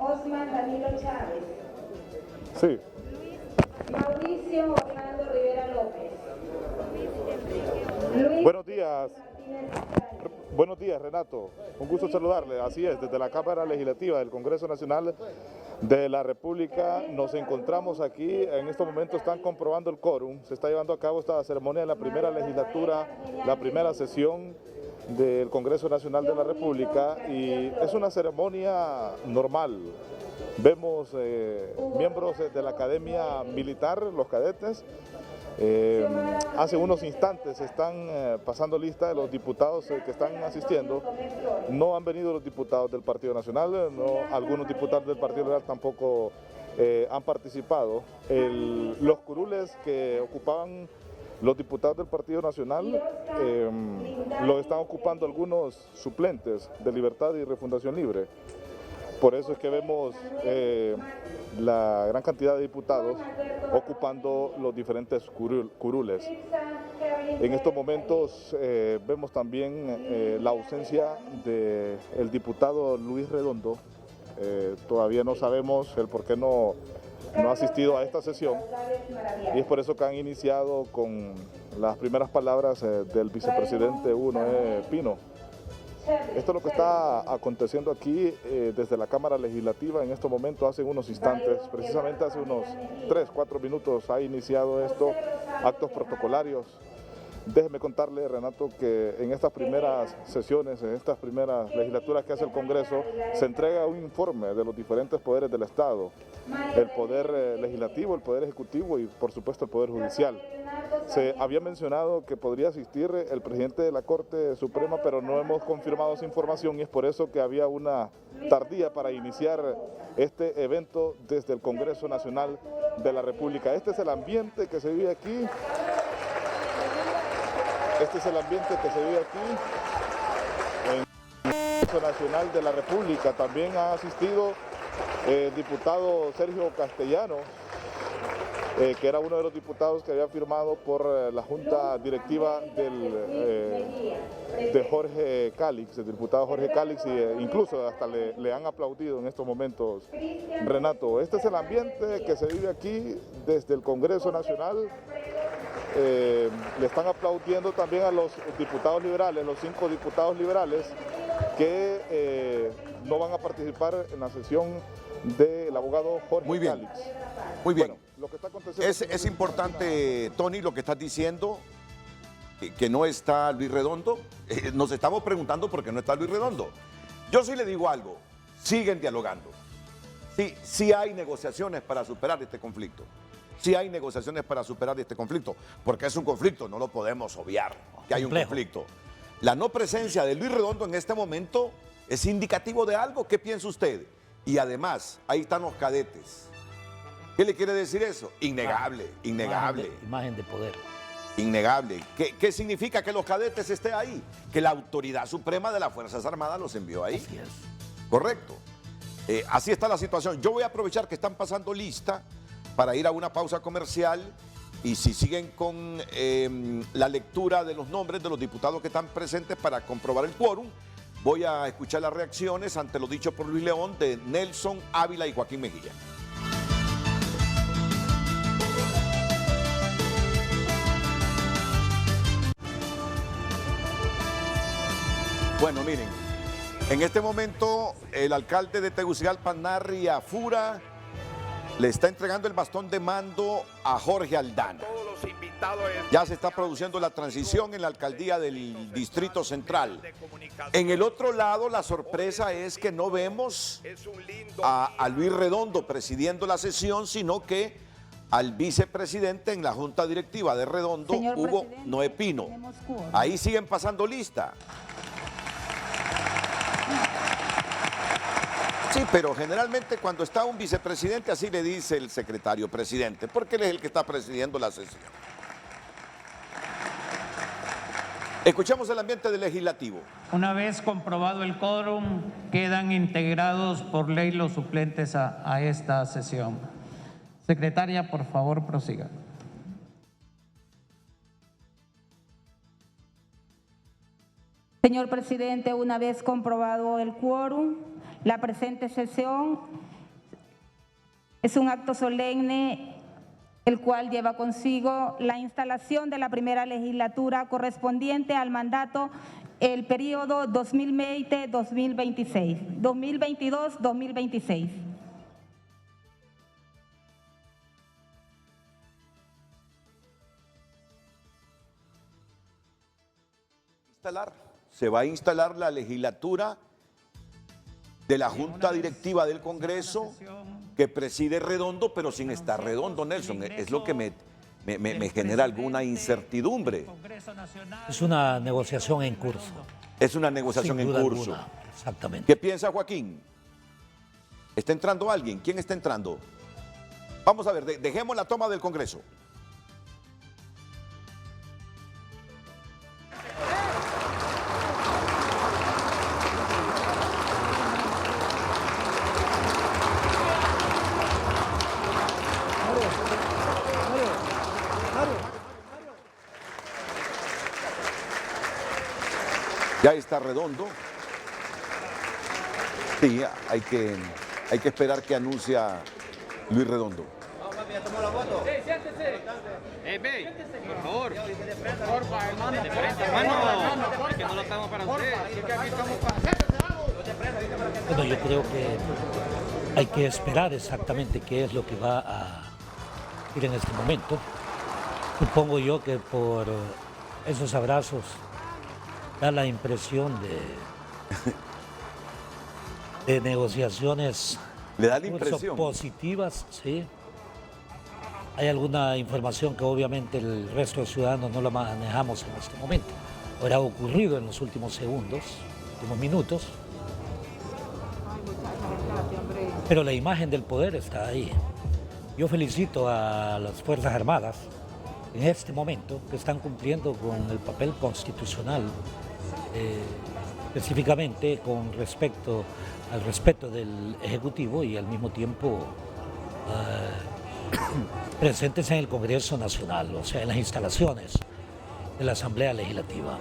Speaker 8: Osman Danilo Chávez.
Speaker 9: Sí.
Speaker 8: Mauricio Orlando Rivera López.
Speaker 9: Buenos días. Buenos días, Renato. Un gusto saludarle. Así es, desde la Cámara Legislativa del Congreso Nacional de la República nos encontramos aquí. En estos momentos están comprobando el quórum. Se está llevando a cabo esta ceremonia de la primera legislatura, la primera sesión del Congreso Nacional de la República, y es una ceremonia normal. Vemos miembros de la Academia Militar, los cadetes. Hace unos instantes están pasando lista de los diputados que están asistiendo. No han venido los diputados del Partido Nacional, algunos diputados del Partido Liberal tampoco han participado. Los curules que ocupaban los diputados del Partido Nacional lo están ocupando algunos suplentes de Libertad y Refundación Libre. Por eso es que vemos la gran cantidad de diputados ocupando los diferentes curules. En estos momentos vemos también la ausencia del diputado Luis Redondo. Todavía no sabemos el por qué no ha asistido a esta sesión, y es por eso que han iniciado con las primeras palabras del vicepresidente Hugo Pino. Esto es lo que está aconteciendo aquí desde la Cámara Legislativa en estos momentos. Hace unos instantes, precisamente hace unos 3-4 minutos ha iniciado esto, actos protocolarios. Déjeme contarle, Renato, que en estas primeras sesiones, en estas primeras legislaturas que hace el Congreso, se entrega un informe de los diferentes poderes del Estado, el poder legislativo, el poder ejecutivo y por supuesto el poder judicial. Se había mencionado que podría asistir el presidente de la Corte Suprema, pero no hemos confirmado esa información, y es por eso que había una tardía para iniciar este evento desde el Congreso Nacional de la República. Este es el ambiente que se vive aquí. Este es el ambiente que se vive aquí en el Congreso Nacional de la República. También ha asistido el diputado Sergio Castellano, que era uno de los diputados que había firmado por la Junta Directiva de Jorge Calic, el diputado Jorge Calic, e incluso hasta le han aplaudido en estos momentos, Renato. Este es el ambiente que se vive aquí desde el Congreso Nacional. Le están aplaudiendo también a los diputados liberales, los 5 diputados liberales que no van a participar en la sesión del abogado Jorge
Speaker 3: Muy bien.
Speaker 9: Cálix.
Speaker 3: Muy bien.
Speaker 9: Bueno, lo que está aconteciendo
Speaker 3: Es importante, Tony, lo que estás diciendo, que no está Luis Redondo. Nos estamos preguntando por qué no está Luis Redondo. Yo sí le digo algo, siguen dialogando. Sí hay negociaciones para superar este conflicto. Sí hay negociaciones para superar este conflicto, porque es un conflicto, no lo podemos obviar, que hay un conflicto. La no presencia de Luis Redondo en este momento es indicativo de algo. ¿Qué piensa usted? Y además, ahí están los cadetes. ¿Qué le quiere decir eso? Innegable, innegable.
Speaker 4: Imagen de poder.
Speaker 3: Innegable. ¿Qué significa que los cadetes estén ahí? Que la autoridad suprema de las Fuerzas Armadas los envió ahí.
Speaker 4: Así es.
Speaker 3: Correcto. Así está la situación. Yo voy a aprovechar que están pasando lista para ir a una pausa comercial y si siguen con la lectura de los nombres de los diputados que están presentes para comprobar el quórum, voy a escuchar las reacciones ante lo dicho por Luis León de Nelson Ávila y Joaquín Mejía. Bueno, miren, en este momento el alcalde de Tegucigalpa, Narri Afura, le está entregando el bastón de mando a Jorge Aldana. Ya se está produciendo la transición en la alcaldía del Distrito Central. En el otro lado, la sorpresa es que no vemos a Luis Redondo presidiendo la sesión, sino que al vicepresidente en la junta directiva de Redondo, Hugo Noé Pino. Ahí siguen pasando lista. Sí, pero generalmente cuando está un vicepresidente, así le dice el secretario presidente, porque él es el que está presidiendo la sesión. Escuchamos el ambiente del legislativo.
Speaker 10: Una vez comprobado el quórum, quedan integrados por ley los suplentes a esta sesión. Secretaria, por favor, prosiga.
Speaker 8: Señor presidente, una vez comprobado el quórum, la presente sesión es un acto solemne, el cual lleva consigo la instalación de la primera legislatura correspondiente al mandato el periodo 2020-2026, 2022-2026.
Speaker 3: Se va a instalar la legislatura de la Junta Directiva del Congreso que preside Redondo, pero sin estar Redondo, Nelson. Es lo que me genera alguna incertidumbre.
Speaker 4: Es una negociación en curso.
Speaker 3: Es una negociación en curso.
Speaker 4: Alguna. Exactamente.
Speaker 3: ¿Qué piensa Joaquín? ¿Está entrando alguien? ¿Quién está entrando? Vamos a ver, dejemos la toma del Congreso. Ya está Redondo. Sí, hay que esperar que anuncia Luis Redondo.
Speaker 11: Vamos, papi, ya tomó la foto. Sí, siéntese. Ve, por favor. Porfa, hermano. De frente, hermano. Es que no lo estamos para usted. Así que aquí estamos para...
Speaker 4: Bueno, yo creo que hay que esperar exactamente qué es lo que va a ir en este momento. Supongo yo que por esos abrazos da la impresión de negociaciones.
Speaker 3: ¿Le da la impresión?
Speaker 4: Positivas, sí. Hay alguna información que obviamente el resto de ciudadanos no la manejamos en este momento. Habrá ocurrido en los últimos segundos, últimos minutos. Pero la imagen del poder está ahí. Yo felicito a las Fuerzas Armadas en este momento que están cumpliendo con el papel constitucional, específicamente con respecto al respeto del Ejecutivo y al mismo tiempo presentes en el Congreso Nacional, o sea, en las instalaciones de la Asamblea Legislativa.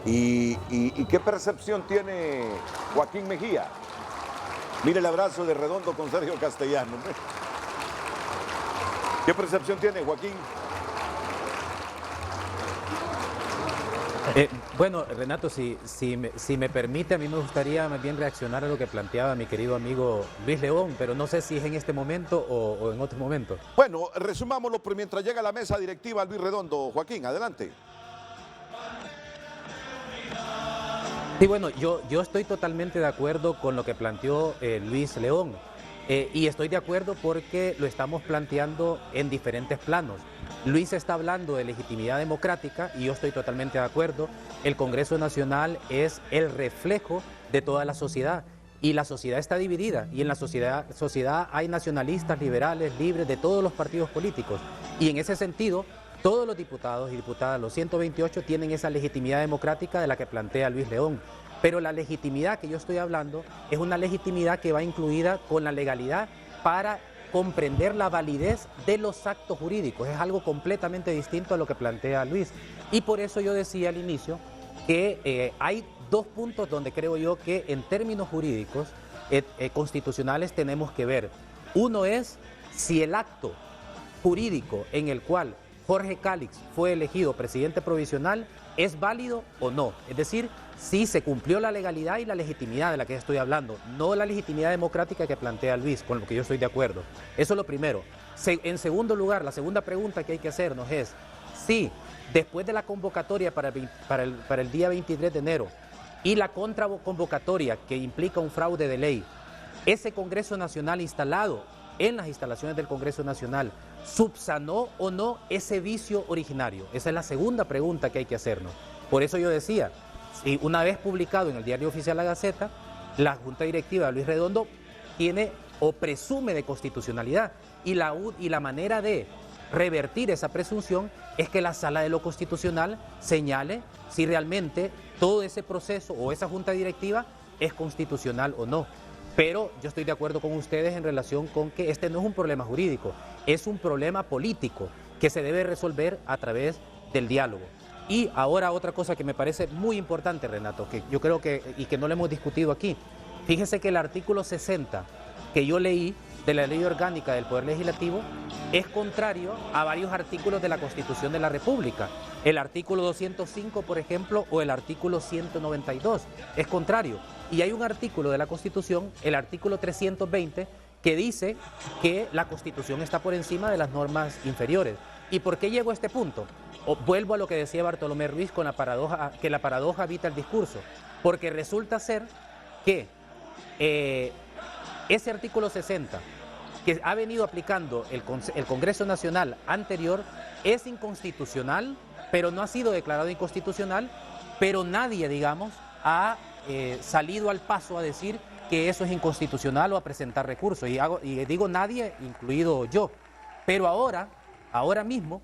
Speaker 3: ¿Y qué percepción tiene Joaquín Mejía? Mire el abrazo de Redondo con Sergio Castellano. ¿Qué percepción tiene, Joaquín?
Speaker 5: Bueno, Renato, si me permite, a mí me gustaría más bien reaccionar a lo que planteaba mi querido amigo Luis León, pero no sé si es en este momento o en otro momento.
Speaker 3: Bueno, resumámoslo por mientras llega la mesa directiva Luis Redondo. Joaquín, adelante.
Speaker 5: Sí, bueno, yo estoy totalmente de acuerdo con lo que planteó Luis León. Y estoy de acuerdo porque lo estamos planteando en diferentes planos. Luis está hablando de legitimidad democrática y yo estoy totalmente de acuerdo. El Congreso Nacional es el reflejo de toda la sociedad y la sociedad está dividida y en la sociedad hay nacionalistas, liberales, libres, de todos los partidos políticos. Y en ese sentido, todos los diputados y diputadas, los 128, tienen esa legitimidad democrática de la que plantea Luis León. Pero la legitimidad que yo estoy hablando es una legitimidad que va incluida con la legalidad para comprender la validez de los actos jurídicos. Es algo completamente distinto a lo que plantea Luis. Y por eso yo decía al inicio que hay dos puntos donde creo yo que en términos jurídicos constitucionales tenemos que ver. Uno es si el acto jurídico en el cual Jorge Cálix fue elegido presidente provisional es válido o no. Es decir, si se cumplió la legalidad y la legitimidad de la que estoy hablando, no la legitimidad democrática que plantea Luis, con lo que yo estoy de acuerdo. Eso es lo primero. En segundo lugar, la segunda pregunta que hay que hacernos es si después de la convocatoria para el día 23 de enero y la contraconvocatoria que implica un fraude de ley, ese Congreso Nacional instalado en las instalaciones del Congreso Nacional subsanó o no ese vicio originario. Esa es la segunda pregunta que hay que hacernos. Por eso yo decía, si una vez publicado en el Diario Oficial La Gaceta, la Junta Directiva de Luis Redondo tiene o presume de constitucionalidad y la manera de revertir esa presunción es que la Sala de lo Constitucional señale si realmente todo ese proceso o esa Junta Directiva es constitucional o no. Pero yo estoy de acuerdo con ustedes en relación con que este no es un problema jurídico, es un problema político que se debe resolver a través del diálogo. Y ahora otra cosa que me parece muy importante, Renato, que yo creo que no lo hemos discutido aquí. Fíjese que el artículo 60 que yo leí de la Ley Orgánica del Poder Legislativo es contrario a varios artículos de la Constitución de la República. El artículo 205, por ejemplo, o el artículo 192, es contrario. Y hay un artículo de la Constitución, el artículo 320, que dice que la Constitución está por encima de las normas inferiores. ¿Y por qué llego a este punto? Vuelvo a lo que decía Bartolomé Ruiz con la paradoja, que la paradoja habita el discurso. Porque resulta ser que ese artículo 60, que ha venido aplicando el Congreso Nacional anterior, es inconstitucional, pero no ha sido declarado inconstitucional, pero nadie, digamos, ha salido al paso a decir que eso es inconstitucional o a presentar recursos. Y digo nadie, incluido yo. Pero ahora mismo,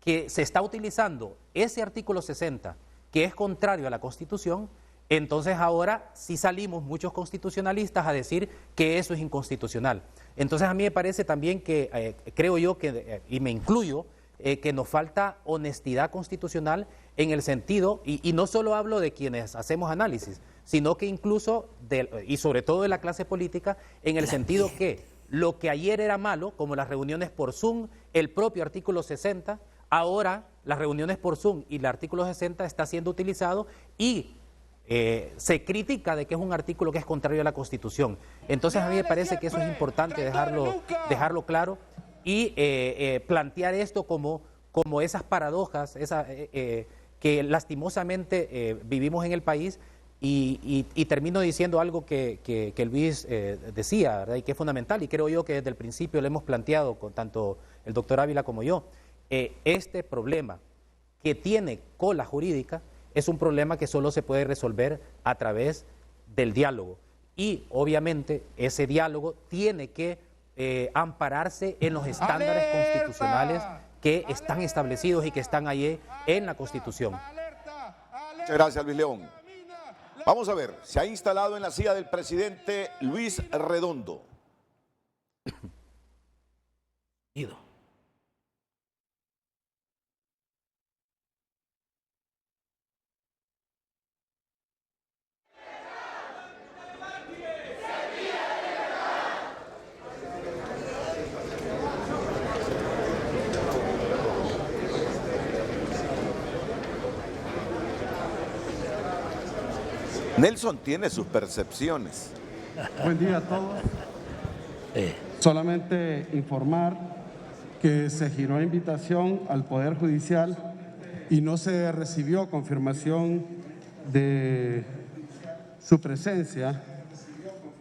Speaker 5: que se está utilizando ese artículo 60, que es contrario a la Constitución, entonces ahora sí salimos muchos constitucionalistas a decir que eso es inconstitucional. Entonces a mí me parece también que, creo yo, que, y me incluyo, que nos falta honestidad constitucional en el sentido, y no solo hablo de quienes hacemos análisis, sino que incluso, y sobre todo de la clase política, en el sentido que lo que ayer era malo, como las reuniones por Zoom, el propio artículo 60, ahora las reuniones por Zoom y el artículo 60 está siendo utilizado y se critica de que es un artículo que es contrario a la Constitución. Entonces a mí me parece que eso es importante dejarlo claro y plantear esto como esas paradojas que lastimosamente vivimos en el país. Y termino diciendo algo que Luis decía, ¿verdad? Y que es fundamental, y creo yo que desde el principio lo hemos planteado con tanto el doctor Ávila como yo. Este problema que tiene cola jurídica es un problema que solo se puede resolver a través del diálogo. Y obviamente ese diálogo tiene que ampararse en los estándares constitucionales que están establecidos y que están ahí en la Constitución.
Speaker 3: Muchas gracias, Luis León. Vamos a ver, se ha instalado en la silla del presidente Luis Redondo. Nelson tiene sus percepciones.
Speaker 12: Buen día a todos. Solamente informar que se giró invitación al Poder Judicial y no se recibió confirmación de su presencia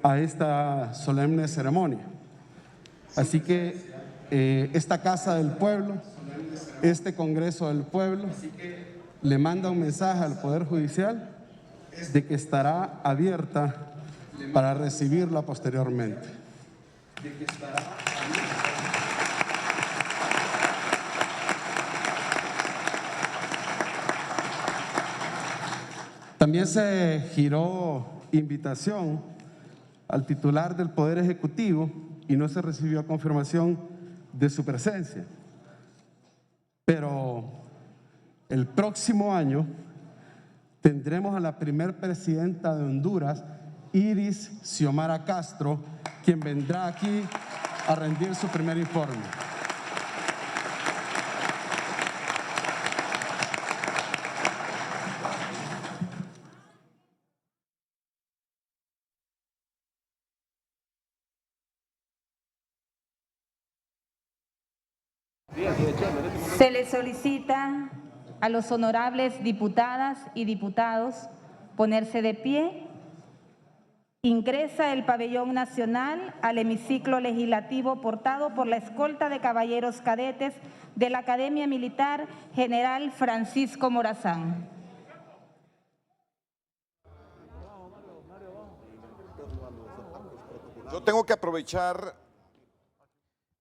Speaker 12: a esta solemne ceremonia. Así que esta Casa del Pueblo, este Congreso del Pueblo, le manda un mensaje al Poder Judicial de que estará abierta para recibirla posteriormente. También se giró invitación al titular del Poder Ejecutivo y no se recibió confirmación de su presencia. Pero el próximo año tendremos a la primer presidenta de Honduras, Iris Xiomara Castro, quien vendrá aquí a rendir su primer informe.
Speaker 8: Se le solicita a los honorables diputadas y diputados ponerse de pie. Ingresa el pabellón nacional al hemiciclo legislativo portado por la escolta de caballeros cadetes de la Academia Militar General Francisco Morazán.
Speaker 3: Yo tengo que aprovechar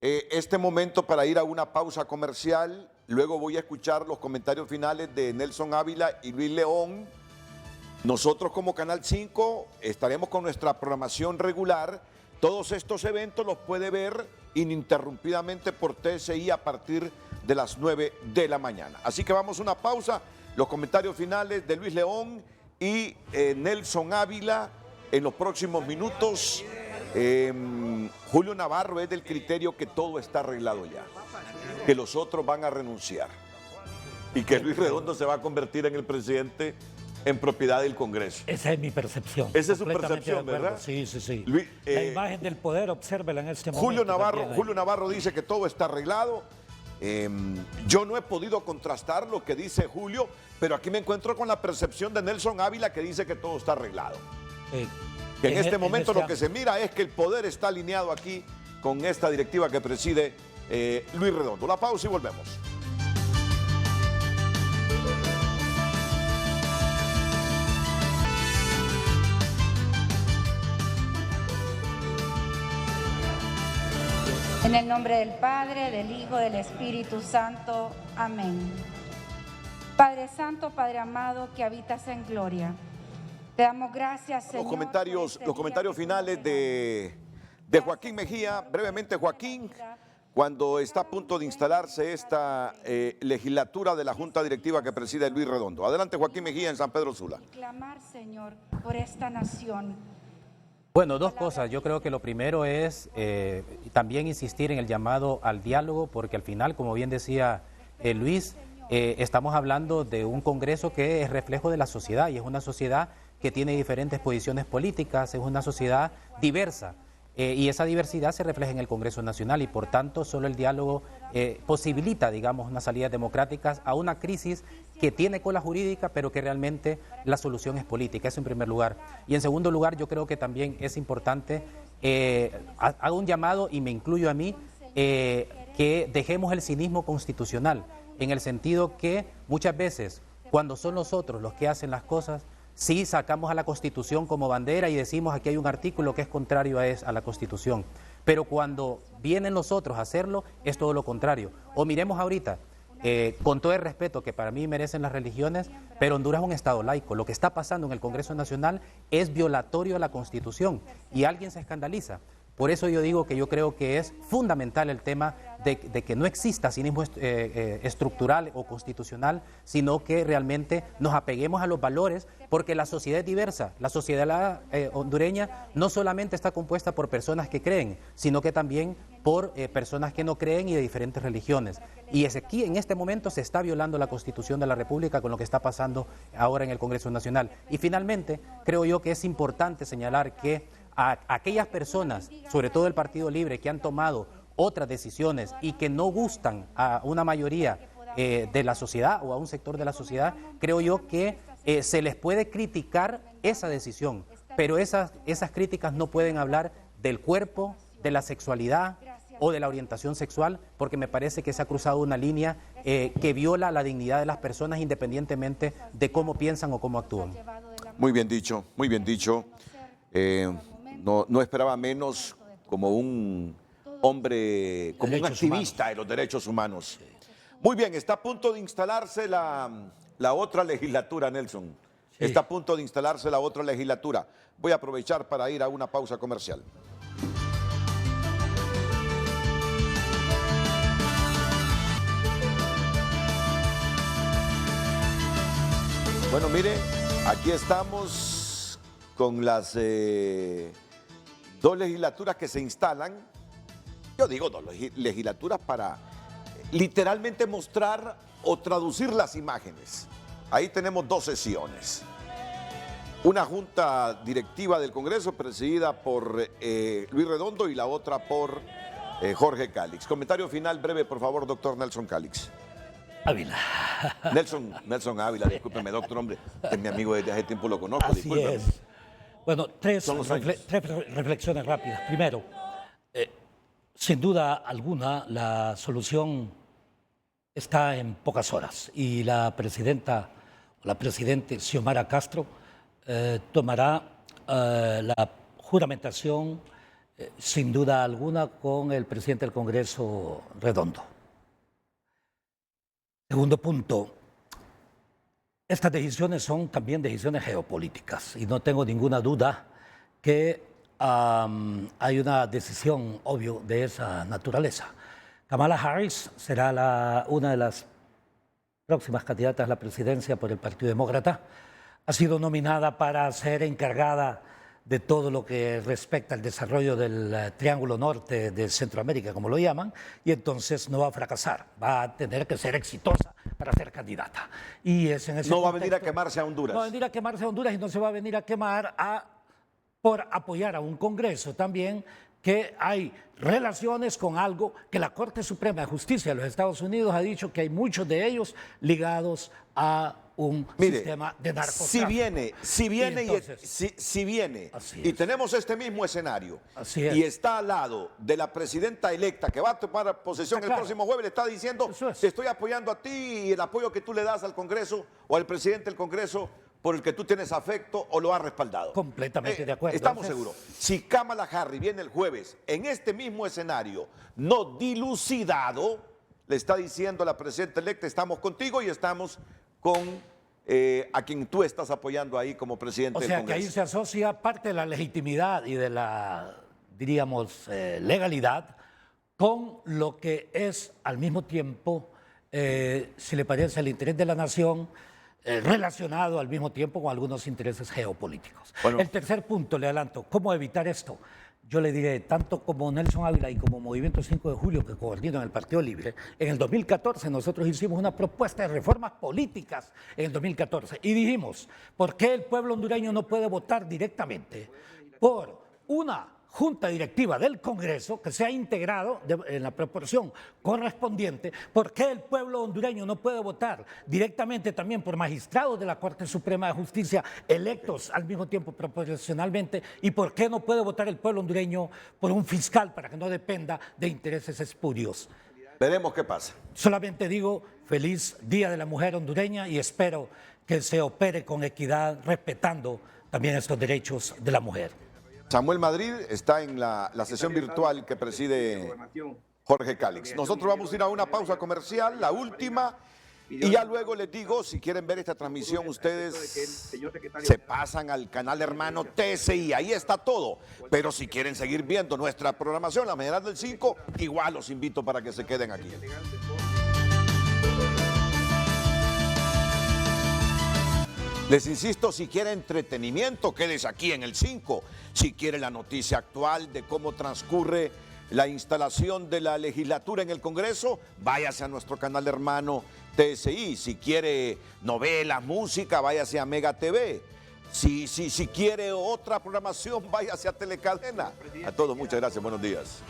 Speaker 3: este momento para ir a una pausa comercial. Luego voy a escuchar los comentarios finales de Nelson Ávila y Luis León. Nosotros como Canal 5 estaremos con nuestra programación regular. Todos estos eventos los puede ver ininterrumpidamente por TSI a partir de las 9 de la mañana. Así que vamos a una pausa. Los comentarios finales de Luis León y Nelson Ávila en los próximos minutos. Julio Navarro es del criterio que todo está arreglado ya, que los otros van a renunciar y que Luis Redondo se va a convertir en el presidente en propiedad del Congreso.
Speaker 4: Esa es mi percepción.
Speaker 3: Esa es su percepción, ¿verdad?
Speaker 4: Sí, sí, sí.
Speaker 3: Luis,
Speaker 4: la imagen del poder, obsérvela en este momento.
Speaker 3: Julio Navarro dice que todo está arreglado. Yo no he podido contrastar lo que dice Julio, pero aquí me encuentro con la percepción de Nelson Ávila que dice que todo está arreglado. Que en este momento lo que se mira es que el poder está alineado aquí con esta directiva que preside Luis Redondo. La pausa y volvemos.
Speaker 8: En el nombre del Padre, del Hijo, del Espíritu Santo. Amén. Padre Santo, Padre amado, que habitas en gloria, te damos gracias, Señor.
Speaker 3: Los comentarios finales de Joaquín Mejía. Brevemente, Joaquín, cuando está a punto de instalarse esta legislatura de la Junta Directiva que preside Luis Redondo. Adelante, Joaquín Mejía, en San Pedro Sula.
Speaker 8: Clamar, Señor, por esta nación.
Speaker 5: Bueno, dos cosas. Yo creo que lo primero es también insistir en el llamado al diálogo, porque al final, como bien decía Luis, estamos hablando de un Congreso que es reflejo de la sociedad y es una sociedad que tiene diferentes posiciones políticas, es una sociedad diversa. Y esa diversidad se refleja en el Congreso Nacional y por tanto solo el diálogo posibilita, digamos, unas salidas democráticas a una crisis que tiene cola jurídica, pero que realmente la solución es política, eso en primer lugar. Y en segundo lugar, yo creo que también es importante, hago un llamado y me incluyo a mí, que dejemos el cinismo constitucional, en el sentido que muchas veces cuando son los otros los que hacen las cosas, sí sacamos a la Constitución como bandera y decimos aquí hay un artículo que es contrario a la Constitución, pero cuando vienen los otros a hacerlo es todo lo contrario. O miremos ahorita, con todo el respeto que para mí merecen las religiones, pero Honduras es un Estado laico. Lo que está pasando en el Congreso Nacional es violatorio a la Constitución y alguien se escandaliza Por eso yo digo que yo creo que es fundamental el tema de que no exista cinismo estructural o constitucional, sino que realmente nos apeguemos a los valores, porque la sociedad es diversa. La sociedad hondureña no solamente está compuesta por personas que creen, sino que también por personas que no creen y de diferentes religiones. Y es aquí, en este momento, se está violando la Constitución de la República con lo que está pasando ahora en el Congreso Nacional. Y finalmente, creo yo que es importante señalar que a aquellas personas, sobre todo el Partido Libre, que han tomado otras decisiones y que no gustan a una mayoría de la sociedad o a un sector de la sociedad, creo yo que se les puede criticar esa decisión, pero esas críticas no pueden hablar del cuerpo, de la sexualidad o de la orientación sexual, porque me parece que se ha cruzado una línea que viola la dignidad de las personas independientemente de cómo piensan o cómo actúan.
Speaker 3: Muy bien dicho, muy bien dicho. No esperaba menos como un hombre, como un activista de los derechos humanos. Muy bien, está a punto de instalarse la otra legislatura, Nelson. Sí. Está a punto de instalarse la otra legislatura. Voy a aprovechar para ir a una pausa comercial. Bueno, mire, aquí estamos con las dos legislaturas que se instalan. Yo digo dos legislaturas para literalmente mostrar o traducir las imágenes. Ahí tenemos dos sesiones. Una junta directiva del Congreso presidida por Luis Redondo y la otra por Jorge Calix. Comentario final breve, por favor, doctor Nelson Calix.
Speaker 4: Ávila.
Speaker 3: Nelson Ávila, discúlpeme, doctor, hombre, que es mi amigo desde hace tiempo, lo conozco,
Speaker 4: Así es. Bueno, tres reflexiones rápidas. Primero, sin duda alguna, la solución está en pocas horas y la presidente Xiomara Castro tomará la juramentación sin duda alguna con el presidente del Congreso Redondo. Segundo punto, estas decisiones son también decisiones geopolíticas y no tengo ninguna duda que hay una decisión, obvio, de esa naturaleza. Kamala Harris será una de las próximas candidatas a la presidencia por el Partido Demócrata. Ha sido nominada para ser encargada de todo lo que respecta al desarrollo del Triángulo Norte de Centroamérica, como lo llaman, y entonces no va a fracasar, va a tener que ser exitosa para ser candidata. Y es en ese
Speaker 3: no va a venir a quemarse a Honduras.
Speaker 4: No va a venir a quemarse a Honduras y no se va a venir a quemar por apoyar a un Congreso también que hay relaciones con algo que la Corte Suprema de Justicia de los Estados Unidos ha dicho que hay muchos de ellos ligados a un sistema de narcotráfico.
Speaker 3: Si viene y tenemos este mismo escenario y está al lado de la presidenta electa que va a tomar posesión el próximo jueves, le está diciendo, te estoy apoyando a ti y el apoyo que tú le das al Congreso o al presidente del Congreso por el que tú tienes afecto o lo has respaldado.
Speaker 4: Completamente de acuerdo.
Speaker 3: Estamos seguros. Si Kamala Harris viene el jueves en este mismo escenario, no dilucidado, le está diciendo a la presidenta electa, estamos contigo y estamos con a quien tú estás apoyando ahí como presidente del Congreso.
Speaker 4: O sea, que ahí se asocia parte de la legitimidad y de la, diríamos, legalidad con lo que es al mismo tiempo, si le parece, el interés de la nación, relacionado al mismo tiempo con algunos intereses geopolíticos. Bueno. El tercer punto, le adelanto, ¿cómo evitar esto? Yo le diré, tanto como Nelson Ávila y como Movimiento 5 de Julio, que coordinan el Partido Libre, en el 2014 nosotros hicimos una propuesta de reformas políticas en el 2014 y dijimos, ¿por qué el pueblo hondureño no puede votar directamente por una junta directiva del Congreso que sea integrado en la proporción correspondiente? ¿Por qué el pueblo hondureño no puede votar directamente también por magistrados de la Corte Suprema de Justicia electos al mismo tiempo proporcionalmente? ¿Y por qué no puede votar el pueblo hondureño por un fiscal para que no dependa de intereses espurios?
Speaker 3: Veremos qué pasa.
Speaker 4: Solamente digo, feliz Día de la Mujer hondureña y espero que se opere con equidad, respetando también estos derechos de la mujer.
Speaker 3: Samuel Madrid está en la sesión virtual que preside Jorge Calix. Nosotros vamos a ir a una pausa comercial, la última, Y ya luego les digo, si quieren ver esta transmisión, ustedes se pasan al canal hermano TSI, ahí está todo. Pero si quieren seguir viendo nuestra programación, la mañana del 5, igual los invito para que se queden aquí. Les insisto, si quiere entretenimiento, quédese aquí en el 5. Si quiere la noticia actual de cómo transcurre la instalación de la legislatura en el Congreso, váyase a nuestro canal hermano TSI. Si quiere novelas, música, váyase a Mega TV. Si quiere otra programación, váyase a Telecadena. A todos, muchas gracias. Buenos días.